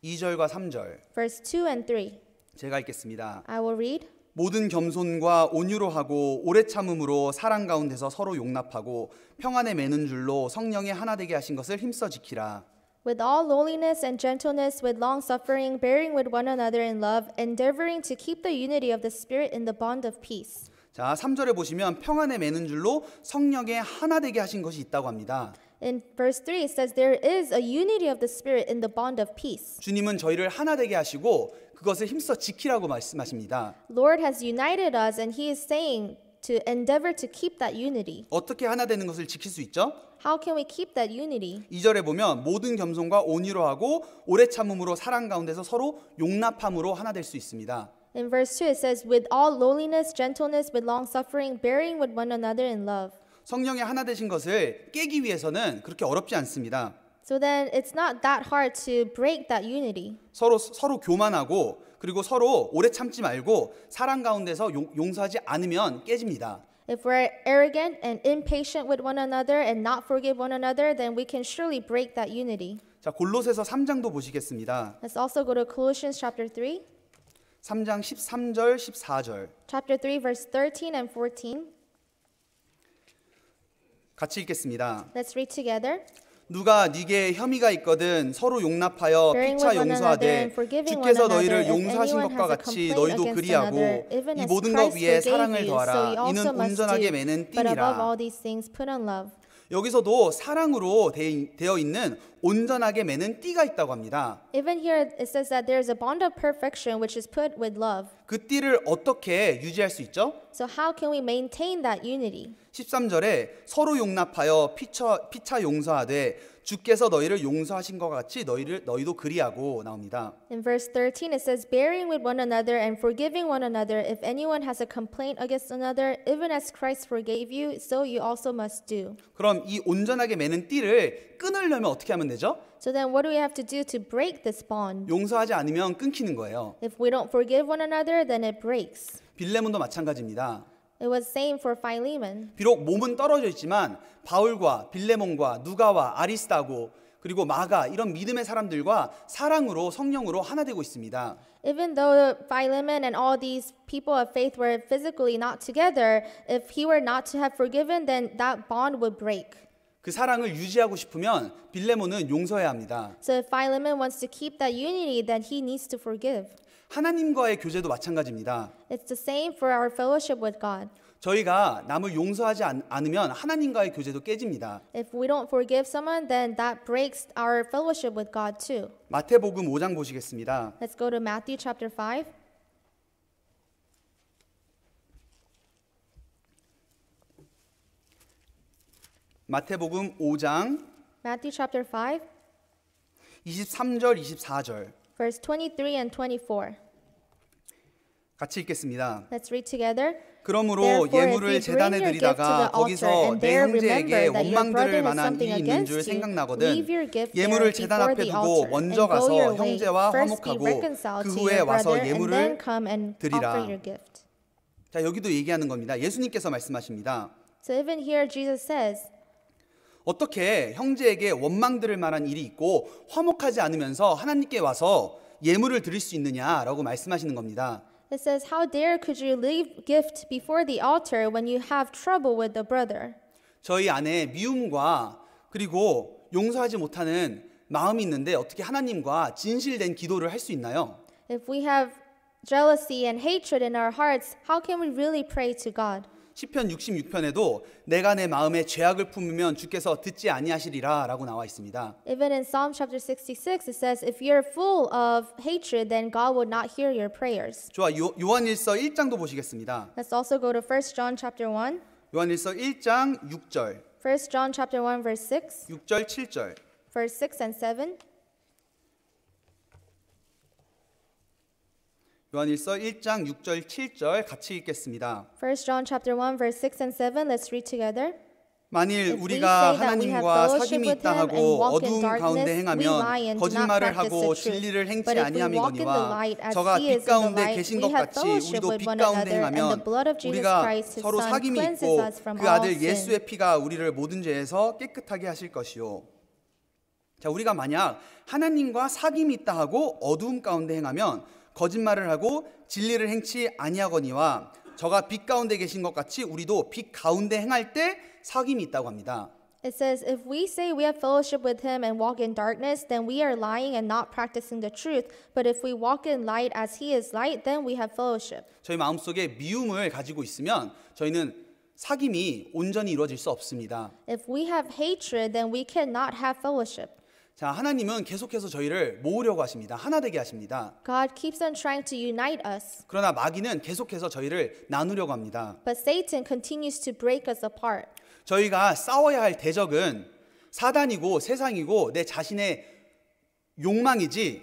2절과 3절 verse 2 and 3. 제가 읽겠습니다. I will read. 모든 겸손과 온유로 하고 오래 참음으로 사랑 가운데서 서로 용납하고 평안에 매는 줄로 성령의 하나 되게 하신 것을 힘써 지키라. With all lowliness and gentleness, with long suffering, bearing with one another in love, endeavoring to keep the unity of the Spirit in the bond of peace. 자, 3절에 보시면 평안에 매는 줄로 성령의 하나 되게 하신 것이 있다고 합니다. In verse 3, it says, there is a unity of the Spirit in the bond of peace. 주님은 저희를 하나 되게 하시고 그것을 힘써 지키라고 말씀하십니다. Lord has united us, and He is saying to endeavor to keep that unity. 어떻게 하나 되는 것을 지킬 수 있죠? How can we keep that unity? 2절에 보면 모든 겸손과 온유로 하고 오래 참음으로 사랑 가운데서 서로 용납함으로 하나 될 수 있습니다. In verse 2, it says, with all lowliness, gentleness, with long suffering, bearing with one another in love. 성령의 하나 되신 것을 깨기 위해서는 그렇게 어렵지 않습니다. So then it's not that hard to break that unity. 서로 교만하고 그리고 서로 오래 참지 말고 사랑 가운데서 용서하지 않으면 깨집니다. If we're arrogant and impatient with one another and not forgive one another, then we can surely break that unity. 자, 골로새서 3장도 보시겠습니다. Let's also go to Colossians chapter 3. 3장 13절, 14절 Chapter 3, verse 13 and 14. 같이 읽겠습니다. Let's read together. 누가 네게 혐의가 있거든 서로 용납하여 Bearing 피차 with one another 용서하되 and forgiving 주께서 one another, 너희를 if 용서하신 anyone 것과 has a 같이 complaint 너희도 against 그리하고 another, even 이 as 모든 것 Christ 위에 forgave 사랑을 you, so 더하라. you also 이는 must 온전하게 do. 매는 But above all 띠니라. these things, put on love. 여기서도 사랑으로 되어 있는 온전하게 매는 띠가 있다고 합니다. Even here it says that there is a bond of perfection which is put with love. 그 띠를 어떻게 유지할 수 있죠? So how can we maintain that unity? 13절에 서로 용납하여 피차 용서하되 주께서 너희를 용서하신 것 같이 너희도 그리하고 나옵니다. In verse 13 it says, bearing with one another and forgiving one another, if anyone has a complaint against another, even as Christ forgave you, so you also must do. 그럼 이 온전하게 매는 띠를 끊으려면 어떻게 하면 되죠? So then what do we have to do to break this bond? 용서하지 않으면 끊기는 거예요. If we don't forgive one another, then it breaks. 빌레몬도 마찬가지입니다. It was same for Philemon. 비록 몸은 떨어져 있지만 바울과 빌레몬과 누가와 아리스다고 그리고 마가 이런 믿음의 사람들과 사랑으로 성령으로 하나 되고 있습니다. Even though Philemon and all these people of faith were physically not together, if he were not to have forgiven, then that bond would break. 그 사랑을 유지하고 싶으면 빌레몬은 용서해야 합니다. So if Philemon wants to keep that unity, then he needs to forgive. 하나님과의 교제도 마찬가지입니다. It's the same for our fellowship with God. 저희가 남을 용서하지 않으면 하나님과의 교제도 깨집니다. If we don't forgive someone, then that breaks our fellowship with God too. 마태복음 5장 보시겠습니다. Let's go to Matthew chapter 5. 마태복음 5장 Matthew chapter 5, 23절 24절 verse 23 and 24. 같이 읽겠습니다. Let's read together. 그러므로 Therefore, if 예물을 you 재단에 bring your gift to 드리다가 the altar 거기서 and 내 there 형제에게 remember that your 원망 brother 들을 has 만한 something 일이 있는 against 줄 you, 생각나거든 leave your gift there 예물을 재단 before 앞에 the 두고 altar 먼저 and go 가서 your way. 형제와 First be 화목하고 reconciled 그 to 후에 your 와서 brother and then 예물을 come and 드리라. offer your gift. 자, 여기도 얘기하는 겁니다. 예수님께서 말씀하십니다. So even here Jesus says, 어떻게 형제에게 원망 들을 만한 일이 있고 화목하지 않으면서 하나님께 와서 예물을 드릴 수 있느냐라고 말씀하시는 겁니다. it says, how dare could you leave gift before the altar when you have trouble with the brother? 저희 안에 미움과 그리고 용서하지 못하는 마음이 있는데 어떻게 하나님과 진실된 기도를 할 수 있나요? If we have jealousy and hatred in our hearts, how can we really pray to God? 시편 66편에도 내가 내 마음에 죄악을 품으면 주께서 듣지 아니하시리라 라고 나와 있습니다. Even in Psalm chapter 66, it says, if you're full of hatred, then God would not hear your prayers. 좋아, 요한일서 1장도 보시겠습니다. Let's also go to 1 John chapter 1. 요한일서 1장 6절, 1 John chapter 1, verse 6, 6절 7절. verse 6 and 7. 요한일서 1장 6절 7절 같이 읽겠습니다. 1 John chapter 1, verse 6 and 7. Let's read together. 만일 If we 우리가 say that we have 하나님과 fellowship 사귐이 with 있다 him and 하고 walk in 어두운 darkness, 가운데 we lie 행하면 and do not 거짓말을 practice 하고 the truth. 진리를 행치 But if we walk in the 아니함이거니와 light as 저가 he 빛 is in the 가운데 light, 계신 we 것 have 같이 fellowship 우리도 with 빛 one 가운데 another, and the 행하면 blood of Jesus 우리가 Christ, his 서로 Son, 사귐이 cleanses 있고 us from 그 all 아들 sin. 예수의 피가 우리를 모든 죄에서 깨끗하게 하실 것이요. 자, 우리가 만약 하나님과 사귐이 있다 하고 어두움 가운데 행하면 거짓말을 하고 진리를 행치 아니하거니와 저가 빛 가운데 계신 것 같이 우리도 빛 가운데 행할 때 사귐이 있다고 합니다. It says, if we say we have fellowship with him and walk in darkness, then we are lying and not practicing the truth. But if we walk in light as he is light, then we have fellowship. 저희 마음속에 미움을 가지고 있으면 저희는 사귐이 온전히 이루어질 수 없습니다. If we have hatred, then we cannot have fellowship. 자, 하나님은 계속해서 저희를 모으려고 하십니다. 하나 되게 하십니다. God keeps on trying to unite us, 그러나 마귀는 계속해서 저희를 나누려고 합니다. but Satan continues to break us apart. 저희가 싸워야 할 대적은 사단이고 세상이고 내 자신의 욕망이지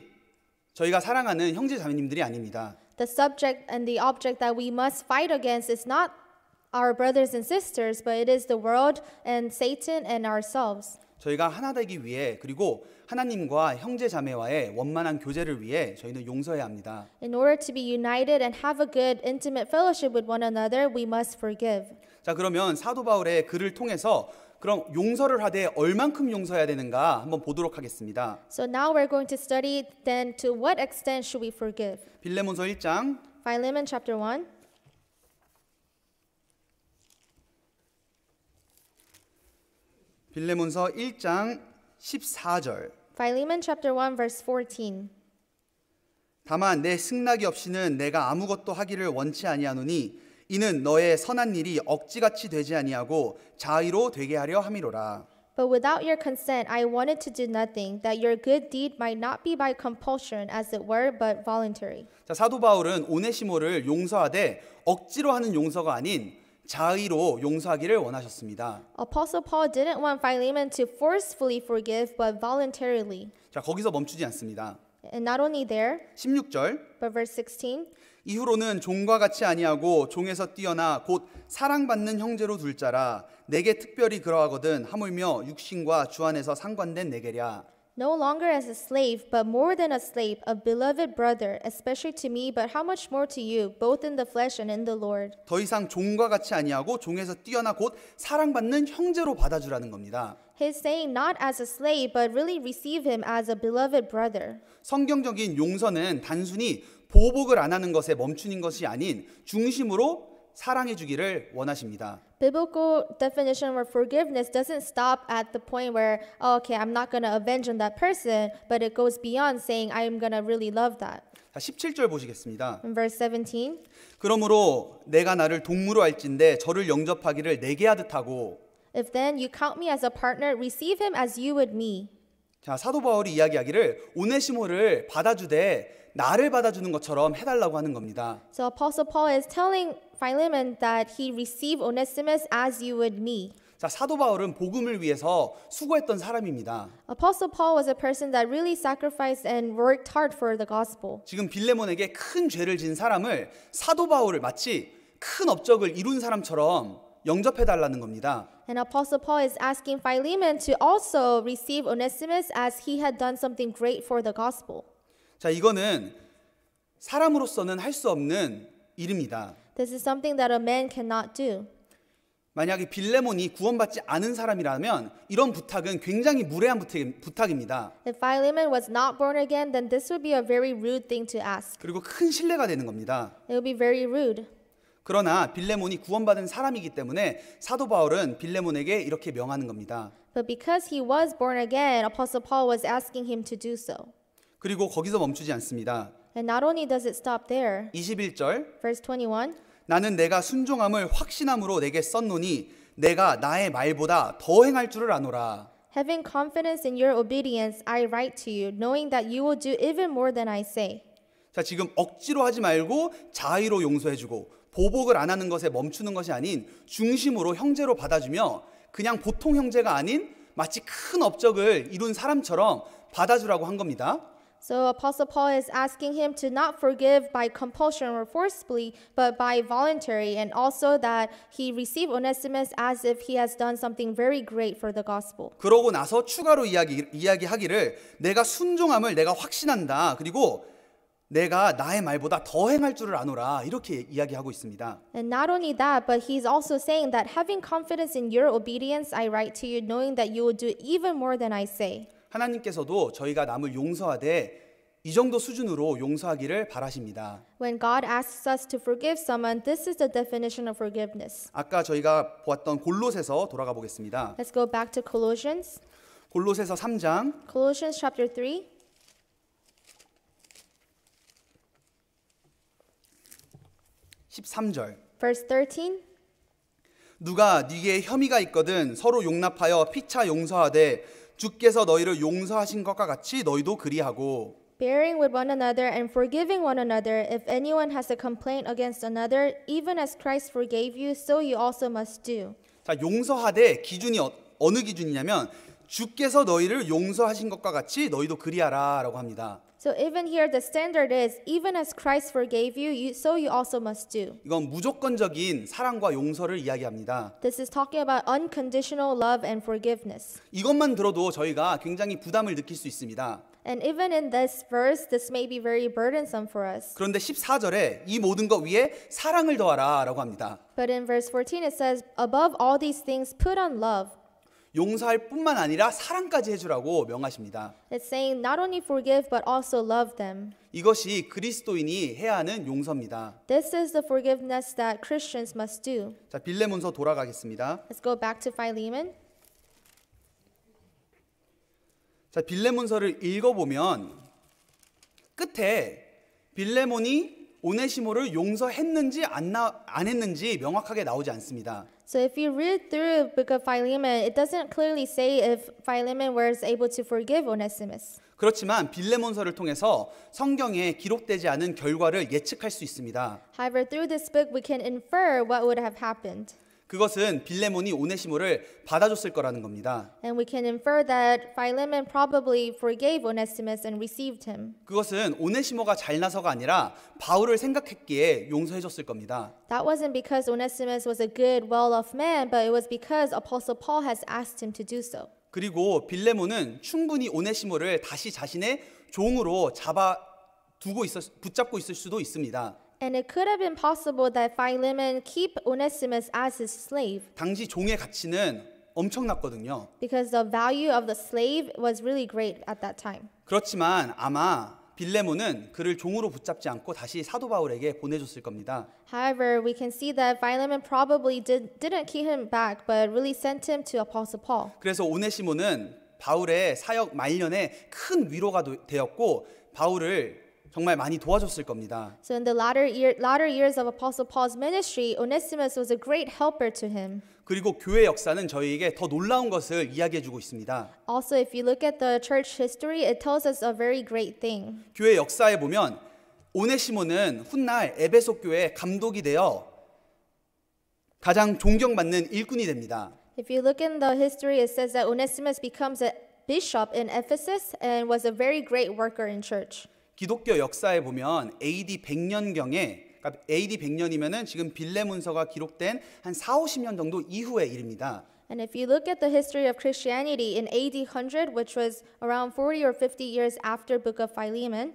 저희가 사랑하는 형제 자매님들이 아닙니다. The subject and the object that we must fight against is not our brothers and sisters, but it is the world and Satan and ourselves. 저희가 하나 되기 위해 그리고 하나님과 형제 자매와의 원만한 교제를 위해 저희는 용서해야 합니다. In order to be united and have a good intimate fellowship with one another, we must forgive. 자, 그러면 사도 바울의 글을 통해서 그럼 용서를 하되 얼만큼 용서해야 되는가 한번 보도록 하겠습니다. So now we're going to study then to what extent should we forgive. 빌레몬서 1장 Philemon chapter 1. 빌레몬서 1장 14절. Philemon chapter 1 verse 14. 다만 내 승낙이 없이는 내가 아무것도 하기를 원치 아니하노니 이는 너의 선한 일이 억지같이 되지 아니하고 자의로 되게 하려 함이로라. But without your consent I wanted to do nothing, that your good deed might not be by compulsion as it were, but voluntary. 자, 사도 바울은 오네시모를 용서하되 억지로 하는 용서가 아닌 자의로 용서하기를 원하셨습니다. Apostle Paul didn't want Philemon to forcefully forgive, but voluntarily. 자, 거기서 멈추지 않습니다. And not only there, 16절 but verse 16. 이후로는 종과 같이 아니하고 종에서 뛰어나 곧 사랑받는 형제로 둘 자라 내게 특별히 그러하거든 하물며 육신과 주 안에서 상관된 내게랴. No longer as a slave, but more than a slave, a beloved brother, especially to me, but how much more to you, both in the flesh and in the Lord. 더 이상 종과 같이 아니하고 종에서 뛰어나 곧 사랑받는 형제로 받아주라는 겁니다. He's saying not as a slave, but really receive him as a beloved brother. 성경적인 용서는 단순히 보복을 안 하는 것에 멈추는 것이 아닌 중심으로 사랑해 주기를 원하십니다. Biblical definition of forgiveness doesn't stop at the point where, oh, okay, I'm not going to avenge on that person, but it goes beyond saying I'm going to really love that. 자, 17절 보시겠습니다. In verse 17, 그러므로 내가 나를 동무로 할진대 저를 영접하기를 내게 하듯 하고. if then you count me as a partner, receive him as you would me. 자, 사도 바울이 이야기하기를 오네시모를 받아주되 나를 받아주는 것처럼 해달라고 하는 겁니다. So Apostle Paul is telling Philemon that he receive Onesimus as you would me. 자, 사도 바울은 복음을 위해서 수고했던 사람입니다. Apostle Paul was a person that really sacrificed and worked hard for the gospel. 지금 빌레몬에게 큰 죄를 진 사람을 사도 바울을 마치 큰 업적을 이룬 사람처럼 영접해달라는 겁니다. And Apostle Paul is asking Philemon to also receive Onesimus as he had done something great for the gospel. 자, 이거는 사람으로서는 할 수 없는 일입니다. This is something that a man cannot do. 만약에 빌레몬이 구원받지 않은 사람이라면 이런 부탁은 굉장히 무례한 부탁입니다. If Philemon was not born again, then this would be a very rude thing to ask. 그리고 큰 신뢰가 되는 겁니다. It would be very rude. 그러나 빌레몬이 구원받은 사람이기 때문에 사도 바울은 빌레몬에게 이렇게 명하는 겁니다. But because he was born again, Apostle Paul was asking him to do so. 그리고 거기서 멈추지 않습니다. And not only does it stop there, 21절 verse 21, 나는 내가 순종함을 확신함으로 내게 썼노니 내가 나의 말보다 더 행할 줄을 아노라. having confidence in your obedience, I write to you, knowing that you will do even more than I say. 자, 지금 억지로 하지 말고 자의로 용서해주고 보복을 안 하는 것에 멈추는 것이 아닌 중심으로 형제로 받아주며 그냥 보통 형제가 아닌 마치 큰 업적을 이룬 사람처럼 받아주라고 한 겁니다. So Apostle Paul is asking him to not forgive by compulsion or forcibly, but by voluntary, and also that he receive Onesimus as if he has done something very great for the gospel. 그러고 나서 추가로 이야기하기를 내가 순종함을 내가 확신한다. 그리고 내가 나의 말보다 더 행할 줄을 아노라. 이렇게 이야기하고 있습니다. And not only that, but he's also saying that having confidence in your obedience, I write to you, knowing that you will do even more than I say. 하나님께서도 저희가 남을 용서하되 이 정도 수준으로 용서하기를 바라십니다. When God asks us to forgive someone, this is the definition of forgiveness. 아까 저희가 보았던 골로새서 돌아가 보겠습니다. Let's go back to Colossians. 골로새서 3장 Colossians chapter 3, 13절 verse 13. 누가 네게 혐의가 있거든 서로 용납하여 피차 용서하되 주께서 너희를 용서하신 것과 같이 너희도 그리하고 Bearing with one another and forgiving one another, if anyone has a complaint against another, even as Christ forgave you, so you also must do. 자, 용서하되 기준이 어느 기준이냐면 주께서 너희를 용서하신 것과 같이 너희도 그리하라라고 합니다. So even here the standard is, even as Christ forgave you, so you also must do. 이건 무조건적인 사랑과 용서를 이야기합니다. This is talking about unconditional love and forgiveness. 이것만 들어도 저희가 굉장히 부담을 느낄 수 있습니다. And even in this verse, this may be very burdensome for us. 그런데 14절에 이 모든 것 위에 사랑을 더하라라고 합니다. But in verse 14 it says, above all these things, put on love. 용서할 뿐만 아니라 사랑까지 해주라고 명하십니다. It's saying not only forgive but also love them. 이것이 그리스도인이 해야 하는 용서입니다. This is the forgiveness that Christians must do. 자, 빌레몬서 돌아가겠습니다. Let's go back to Philemon. 자, 빌레몬서를 읽어보면 끝에 빌레몬이 오네시모를 용서했는지 안 했는지 명확하게 나오지 않습니다. So if you read through the book of Philemon, it doesn't clearly say if Philemon was able to forgive Onesimus. 그렇지만 빌레몬서를 통해서 성경에 기록되지 않은 결과를 예측할 수 있습니다. However, through this book, we can infer what would have happened. 그것은 빌레몬이 오네시모를 받아줬을 거라는 겁니다. And we can infer that Philemon probably forgave Onesimus and received him. 그것은 오네시모가 잘나서가 아니라 바울을 생각했기에 용서해줬을 겁니다. That wasn't because Onesimus was a good, well-off man, but it was because Apostle Paul has asked him to do so. 그리고 빌레몬은 충분히 오네시모를 다시 자신의 종으로 붙잡고 있을 수도 있습니다. And it could have been possible that Philemon keep Onesimus as his slave 당시 종의 가치는 엄청났거든요. because the value of the slave was really great at that time. 그렇지만 아마 빌레몬은 그를 종으로 붙잡지 않고 다시 사도 바울에게 보내줬을 겁니다. However, we can see that Philemon probably didn't keep him back, but really sent him to Apostle Paul. 그래서 오네시모는 바울의 사역 말년에 큰 위로가 되었고 바울을 정말 많이 도와줬을 겁니다. So in the latter years of Apostle Paul's ministry, Onesimus was a great helper to him. 그리고 교회 역사는 저희에게 더 놀라운 것을 이야기해주고 있습니다. Also, if you look at the church history, it tells us a very great thing. 교회 역사에 보면 오네시모는 훗날 에베소 교회 감독이 되어 가장 존경받는 일꾼이 됩니다. If you look in the history, it says that Onesimus becomes a bishop in Ephesus and was a very great worker in church. 기독교 역사에 보면 AD 100년경에 그러니까 AD 100년이면은 지금 빌레몬서가 기록된 한 4, 50년 정도 이후의 일입니다. And if you look at the history of Christianity in AD 100, which was around 40 or 50 years after Book of Philemon,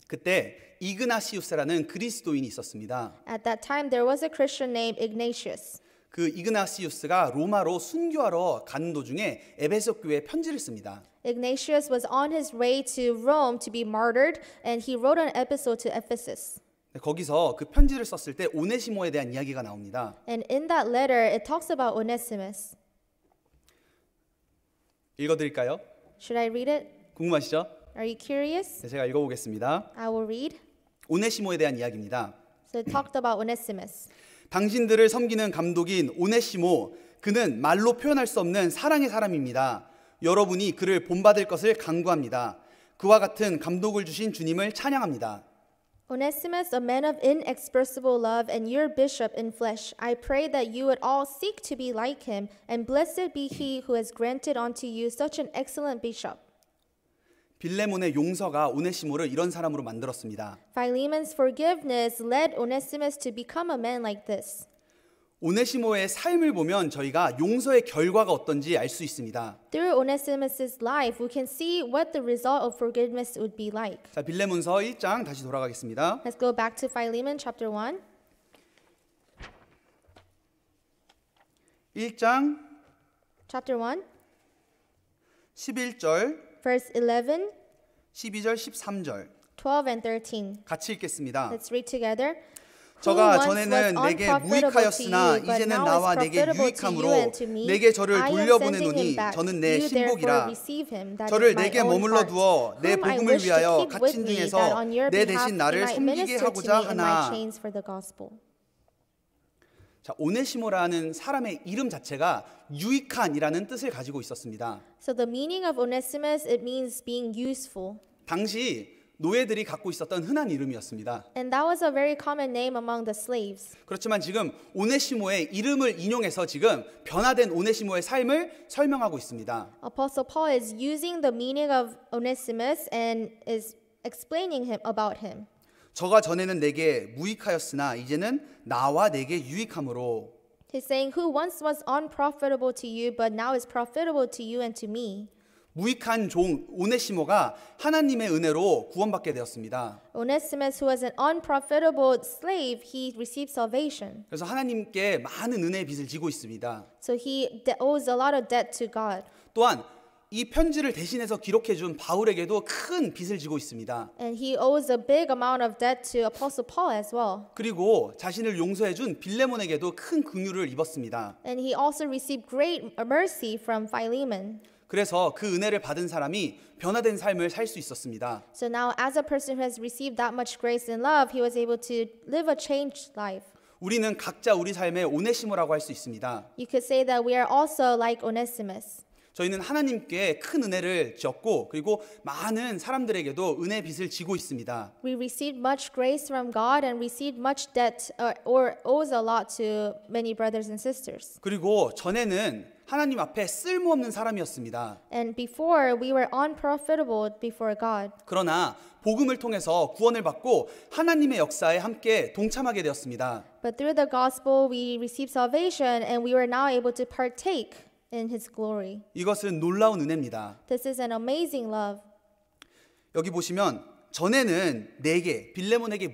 그때 이그나시우스라는 그리스도인이 있었습니다. at that time there was a Christian named Ignatius. 그 이그나시우스가 로마로 순교하러 가는 도중에 에베소 교회에 편지를 씁니다. Ignatius was on his way to Rome to be martyred, and he wrote an epistle to Ephesus. 거기서 그 편지를 썼을 때 오네시모에 대한 이야기가 나옵니다. And in that letter, it talks about Onesimus. 읽어드릴까요? Should I read it? 궁금하시죠? Are you curious? 네, 제가 읽어보겠습니다. I will read. 오네시모에 대한 이야기입니다. So it talked about Onesimus. 당신들을 섬기는 감독인 오네시모, 그는 말로 표현할 수 없는 사랑의 사람입니다. 여러분이 그를 본받을 것을 간구합니다. 그와 같은 감독을 주신 주님을 찬양합니다. Onesimus, a man of inexpressible love and your bishop in flesh, I pray that you would all seek to be like him, and blessed be he who has granted unto you such an excellent bishop. 빌레몬의 용서가 오네시모를 이런 사람으로 만들었습니다. Philemon's forgiveness led Onesimus to become a man like this. 오네시모의 삶을 보면 저희가 용서의 결과가 어떤지 알 수 있습니다. Through Onesimus' life, we can see what the result of forgiveness would be like. 자, 빌레몬서 1장 다시 돌아가겠습니다. Let's go back to Philemon chapter 1. 1장 Chapter 1, 11절, verse 11, 12절, 13절 12, and 13. 같이 읽겠습니다. Let's read together. 저가 전에는 내게 무익하였으나 이제는 나와 내게 유익함으로 내게 저를 돌려보내노니 저는 내 신복이라. 저를 내게 머물러 두어 내 복음을 위하여 갇힌 중에서 내 대신 나를 섬기게 하고자 하나. 자, 오네시모라는 사람의 이름 자체가 유익한이라는 뜻을 가지고 있었습니다. So the meaning of Onesimus, it means being useful. 당시 노예들이 갖고 있었던 흔한 이름이었습니다. And that was a very common name among the slaves. 그렇지만 지금 오네시모의 이름을 인용해서 지금 변화된 오네시모의 삶을 설명하고 있습니다. Apostle Paul is using the meaning of Onesimus and is explaining about him. 저가 전에는 내게 무익하였으나 이제는 나와 내게 유익함으로. He's saying, who once was unprofitable to you, but now is profitable to you and to me. 무익한 종 오네시모가 하나님의 은혜로 구원받게 되었습니다. Onesimus, who was an unprofitable slave, he received salvation. 그래서 하나님께 많은 은혜의 빚을 지고 있습니다. So he owes a lot of debt to God. 또한 이 편지를 대신해서 기록해 준 바울에게도 큰 빚을 지고 있습니다. And he owes a big amount of debt to Apostle Paul as well. 그리고 자신을 용서해 준 빌레몬에게도 큰 긍휼을 입었습니다. And he also received great mercy from Philemon. 그래서 그 은혜를 받은 사람이 변화된 삶을 살 수 있었습니다. So now as a person who has received that much grace and love, he was able to live a changed life. 우리는 각자 우리 삶의 오네시모라고 할 수 있습니다. You could say that we are also like Onesimus. 저희는 하나님께 큰 은혜를 지었고 그리고 많은 사람들에게도 은혜 빚을 지고 있습니다. We received much grace from God and received much debt or owes a lot to many brothers and sisters. 그리고 전에는 하나님 앞에 쓸모없는 사람이었습니다. And before we were unprofitable before God. 그러나 복음을 통해서 구원을 받고 하나님의 역사에 함께 동참하게 되었습니다. But through the gospel we received salvation and we were now able to partake in his glory. 이것은 놀라운 은혜입니다. This is an amazing love. 여기 보시면 전에는 내게 빌레몬에게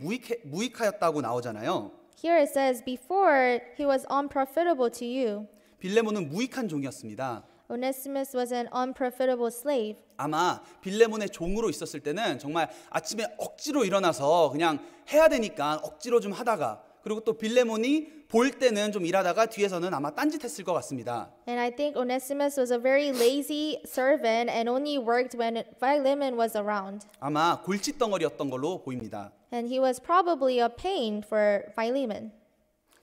무익하였다고 나오잖아요. Here it says before he was unprofitable to you. 빌레몬은 무익한 종이었습니다. Onesimus was an unprofitable slave. 아마 빌레몬의 종으로 있었을 때는 정말 아침에 억지로 일어나서 그냥 해야 되니까 억지로 좀 하다가 그리고 또 빌레몬이 볼 때는 좀 일하다가 뒤에서는 아마 딴짓했을 것 같습니다. And I think Onesimus was a very lazy servant and only worked when Philemon was around. 아마 골칫덩어리였던 걸로 보입니다. And he was probably a pain for Philemon.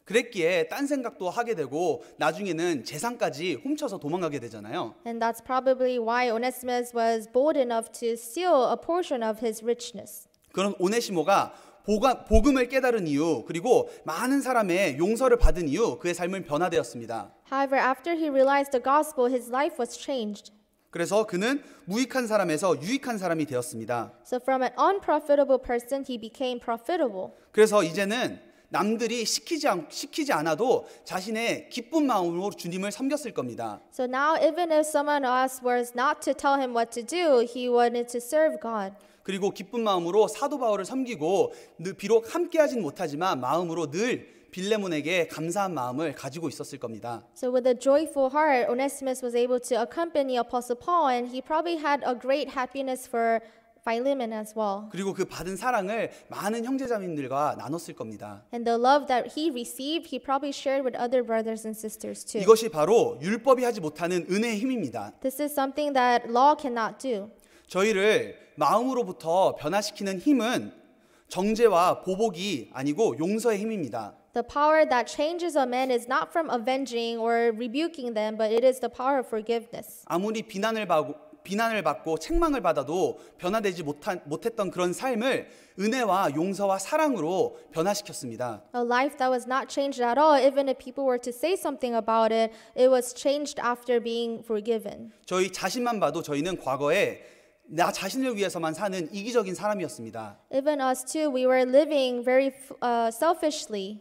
그랬기에 딴 생각도 하게 되고 나중에는 재산까지 훔쳐서 도망가게 되잖아요. And that's probably why Onesimus was bold enough to steal a portion of his richness. 그런 오네시모가 복음을 깨달은 이유 그리고 많은 사람의 용서를 받은 이유 그의 삶은 변화되었습니다. However, after he realized the gospel, his life was changed. 그래서 그는 무익한 사람에서 유익한 사람이 되었습니다. So from an unprofitable person, he became profitable. 그래서 이제는 남들이 시키지 않아도 자신의 기쁜 마음으로 주님을 섬겼을 겁니다. So now, even if someone else was not to tell him what to do, he wanted to serve God. 그리고 기쁜 마음으로 사도 바울을 섬기고 비록 함께하진 못하지만 마음으로 늘 빌레몬에게 감사한 마음을 가지고 있었을 겁니다. So with a joyful heart, Onesimus was able to accompany Apostle Paul, and he probably had a great happiness for Philemon as well. 그리고 그 받은 사랑을 많은 형제자매들과 나눴을 겁니다. And the love that he received, he probably shared with other brothers and sisters too. 이것이 바로 율법이 하지 못하는 은혜의 힘입니다. This is something that law cannot do. 저희를 마음으로부터 변화시키는 힘은 정죄와 보복이 아니고 용서의 힘입니다. The power that changes a man is not from avenging or rebuking them, but it is the power of forgiveness. 아무리 비난을 받고 책망을 받아도 변화되지 못했던 그런 삶을 은혜와 용서와 사랑으로 변화시켰습니다. A life that was not changed at all, even if people were to say something about it, it was changed after being forgiven. 저희 자신만 봐도 저희는 과거에 나 자신을 위해서만 사는 이기적인 사람이었습니다. Even us too, we were living very selfishly.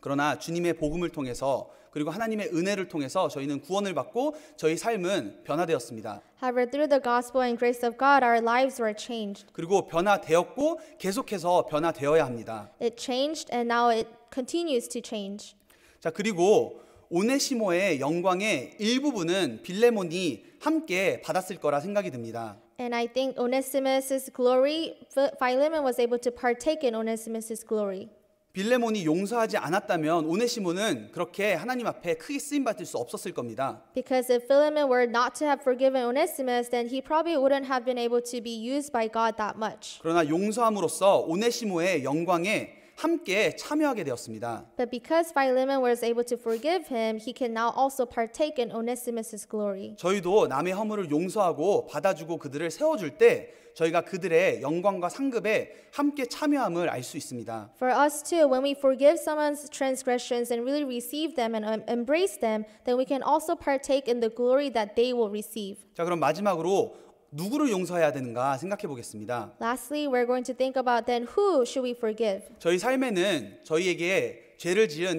그러나 주님의 복음을 통해서 그리고 하나님의 은혜를 통해서 저희는 구원을 받고 저희 삶은 변화되었습니다. However, through the gospel and grace of God, our lives were changed. 그리고 변화되었고 계속해서 변화되어야 합니다. It changed and now it continues to change. 자, 그리고 오네시모의 영광의 일부분은 빌레몬이 함께 받았을 거라 생각이 듭니다. And I think Onesimus' glory, Philemon was able to partake in Onesimus' glory. 빌레몬이 용서하지 않았다면 오네시모는 그렇게 하나님 앞에 크게 쓰임 받을 수 없었을 겁니다. Because if Philemon were not to have forgiven Onesimus, then he probably wouldn't have been able to be used by God that much. 그러나 용서함으로써 오네시모의 영광에 함께 참여하게 되었습니다. But because Philemon was able to forgive him, he can now also partake in Onesimus' glory. 저희도 남의 허물을 용서하고 받아주고 그들을 세워줄 때 저희가 그들의 영광과 상급에 함께 참여함을 알 수 있습니다. For us too, when we forgive someone's transgressions and really receive them and embrace them, then we can also partake in the glory that they will receive. 자, 그럼 마지막으로 누구를 용서해야 되는가 생각해 보겠습니다. Lastly, we're going to think about then who should we forgive? 저희 삶에는 저희에게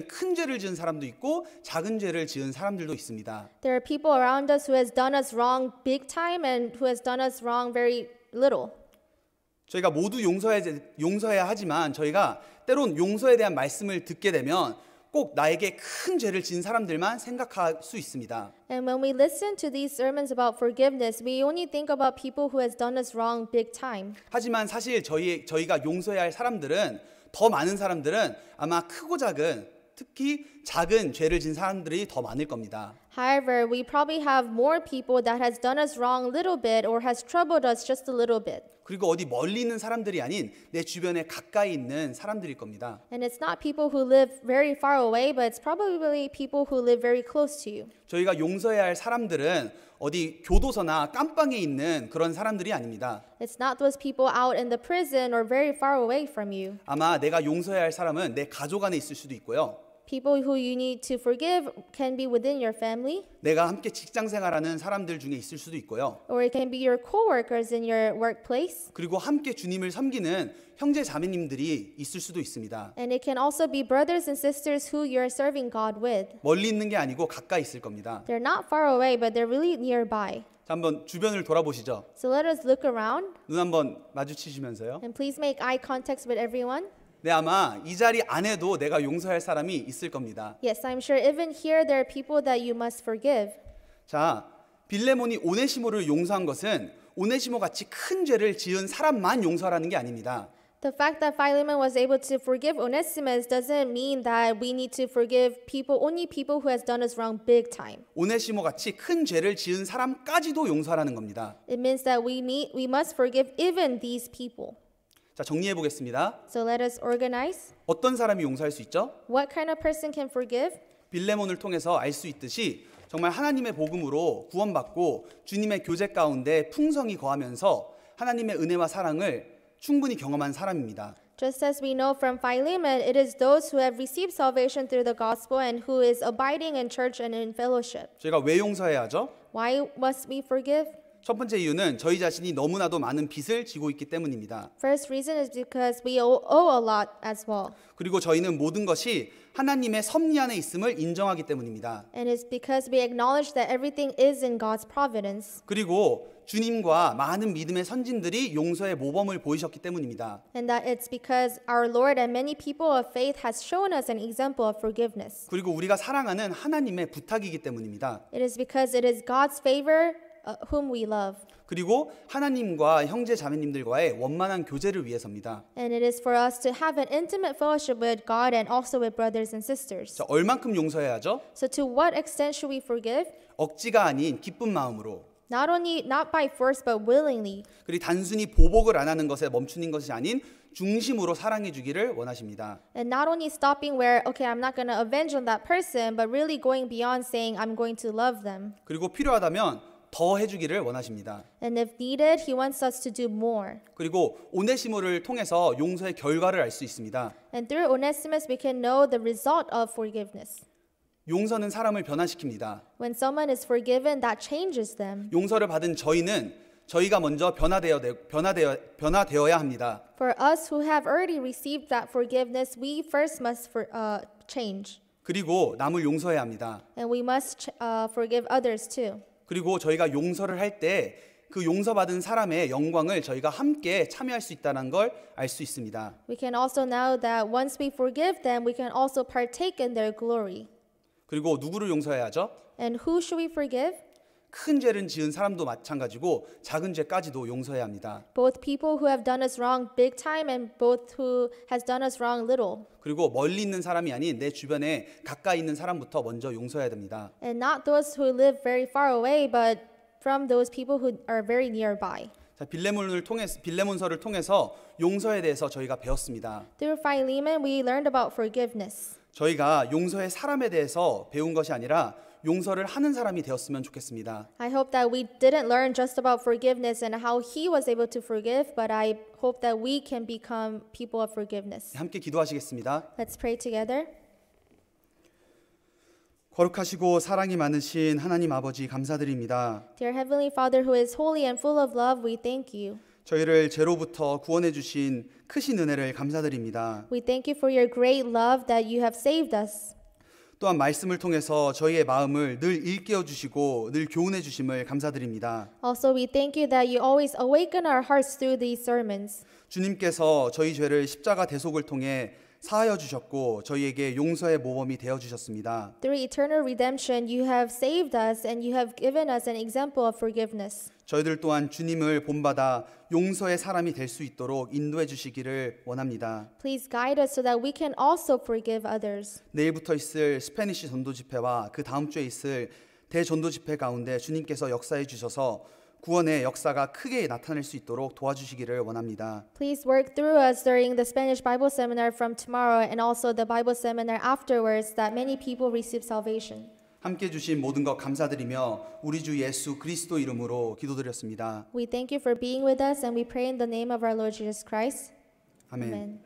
큰 죄를 지은 사람도 있고 작은 죄를 지은 사람들도 있습니다. There are people around us who has done us wrong big time and who has done us wrong very little. 저희가 모두 용서해야 하지만 저희가 때론 용서에 대한 말씀을 듣게 되면 꼭 나에게 큰 죄를 지은 사람들만 생각할 수 있습니다. And when we listen to these sermons about forgiveness, we only think about people who has done us wrong big time. 하지만 사실 저희가 용서해야 할 사람들은 더 많은 사람들은 아마 크고 작은 특히 작은 죄를 지은 사람들이 더 많을 겁니다. However, we probably have more people that has done us wrong a little bit or has troubled us just a little bit. 그리고 어디 멀리 있는 사람들이 아닌 내 주변에 가까이 있는 사람들일 겁니다. And it's not people who live very far away, but it's probably people who live very close to you. 저희가 용서해야 할 사람들은 어디 교도소나 깜빵에 있는 그런 사람들이 아닙니다. It's not those people out in the prison or very far away from you. 아마 내가 용서해야 할 사람은 내 가족 안에 있을 수도 있고요. People who you need to forgive can be within your family, 내가 함께 직장 생활하는 사람들 중에 있을 수도 있고요. or it can be your coworkers in your workplace. 그리고 함께 주님을 섬기는 형제 자매님들이 있을 수도 있습니다. And it can also be brothers and sisters who you're serving God with. 멀리 있는 게 아니고 가까이 있을 겁니다. They're not far away, but they're really nearby. 자, 한번 주변을 돌아보시죠. So let us look around, 눈 한번 마주치시면서요. and please make eye contact with everyone. 네, 아마 이 자리 안에도 내가 용서할 사람이 있을 겁니다. Yes, I'm sure even here there are people that you must forgive. 자, 빌레몬이 오네시모를 용서한 것은 오네시모 같이 큰 죄를 지은 사람만 용서하라는 게 아닙니다. The fact that Philemon was able to forgive Onesimus doesn't mean that we need to forgive only people who has done us wrong big time. 오네시모 같이 큰 죄를 지은 사람까지도 용서하라는 겁니다. It means that we must forgive even these people. 자, 정리해 보겠습니다. So let us organize. 어떤 사람이 용서할 수 있죠? What kind of person can forgive? 빌레몬을 통해서 알 수 있듯이 정말 하나님의 복음으로 구원받고 주님의 교제 가운데 풍성히 거하면서 하나님의 은혜와 사랑을 충분히 경험한 사람입니다. Just as we know from Philemon, it is those who have received salvation through the gospel and who is abiding in church and in fellowship. 저희가 왜 용서해야 하죠? Why must we forgive? 첫 번째 이유는 저희 자신이 너무나도 많은 빚을 지고 있기 때문입니다. First reason is because we owe a lot as well. 그리고 저희는 모든 것이 하나님의 섭리 안에 있음을 인정하기 때문입니다. And it's because we acknowledge that everything is in God's providence. 그리고 주님과 많은 믿음의 선진들이 용서의 모범을 보이셨기 때문입니다. And that it's because our Lord and many people of faith has shown us an example of forgiveness. 그리고 우리가 사랑하는 하나님의 부탁이기 때문입니다. It is because it is God's favor whom we love. 그리고 하나님과 형제 자매님들과의 원만한 교제를 위해서입니다. And it is for us to have an intimate fellowship with God and also with brothers and sisters. 자, 얼만큼 용서해야 하죠? So to what extent should we forgive? 억지가 아닌 기쁜 마음으로. Not by force but willingly. 그리고 단순히 보복을 안 하는 것에 멈추는 것이 아닌 중심으로 사랑해 주기를 원하십니다. And not only stopping where, okay, I'm not going to avenge on that person, but really going beyond saying I'm going to love them. 그리고 필요하다면 더 해주기를 원하십니다. And if needed, He wants us to do more. 그리고 오네시모를 통해서 용서의 결과를 알 수 있습니다. And through Onesimus, we can know the result of forgiveness. 용서는 사람을 변화시킵니다. When someone is forgiven, that changes them. 용서를 받은 저희가 먼저 변화되어야 합니다. For us who have already received that forgiveness, we first must change. 그리고 남을 용서해야 합니다. And we must forgive others too. 그리고 저희가 용서를 할 때 그 용서받은 사람의 영광을 저희가 함께 참여할 수 있다는 걸 알 수 있습니다. We can also know that once we forgive them, we can also partake in their glory. 그리고 누구를 용서해야 하죠? And who should we forgive? 큰 죄를 지은 사람도 마찬가지고 작은 죄까지도 용서해야 합니다. Both people who have done us wrong big time and both who has done us wrong little. 그리고 멀리 있는 사람이 아닌 내 주변에 가까이 있는 사람부터 먼저 용서해야 됩니다. And not those who live very far away, but from those people who are very nearby. 자, 빌레몬서를 통해서 용서에 대해서 저희가 배웠습니다. Through Philemon, we learned about forgiveness. 저희가 용서의 사람에 대해서 배운 것이 아니라 용서를 하는 사람이 되었으면 좋겠습니다. I hope that we didn't learn just about forgiveness and how he was able to forgive, but I hope that we can become people of forgiveness. 함께 기도하시겠습니다. Let's pray together. 거룩하시고 사랑이 많으신 하나님 아버지 감사드립니다. Dear Heavenly Father who is holy and full of love, we thank you. 저희를 죄로부터 구원해 주신 크신 은혜를 감사드립니다. We thank you for your great love that you have saved us. 또한 말씀을 통해서 저희의 마음을 늘 일깨워 주시고 늘 교훈해 주심을 감사드립니다. Also, we thank you that you always awaken our hearts through these sermons. 주님께서 저희 죄를 십자가 대속을 통해 사하여 주셨고 저희에게 용서의 모범이 되어 주셨습니다. Through eternal redemption, you have saved us and you have given us an example of forgiveness. 저희들 또한 주님을 본받아 용서의 사람이 될 수 있도록 인도해 주시기를 원합니다. Please guide us so that we can also forgive others. 내일부터 있을 스페니쉬 전도 집회와 그 다음 주에 있을 대전도 집회 가운데 주님께서 역사해 주셔서 구원의 역사가 크게 나타날 수 있도록 도와주시기를 원합니다. Please work through us during the Spanish Bible seminar from tomorrow and also the Bible seminar afterwards that many people receive salvation. 함께 주신 모든 것 감사드리며 우리 주 예수 그리스도 이름으로 기도드렸습니다. We thank you for being with us and we pray in the name of our Lord Jesus Christ. 아멘. Amen.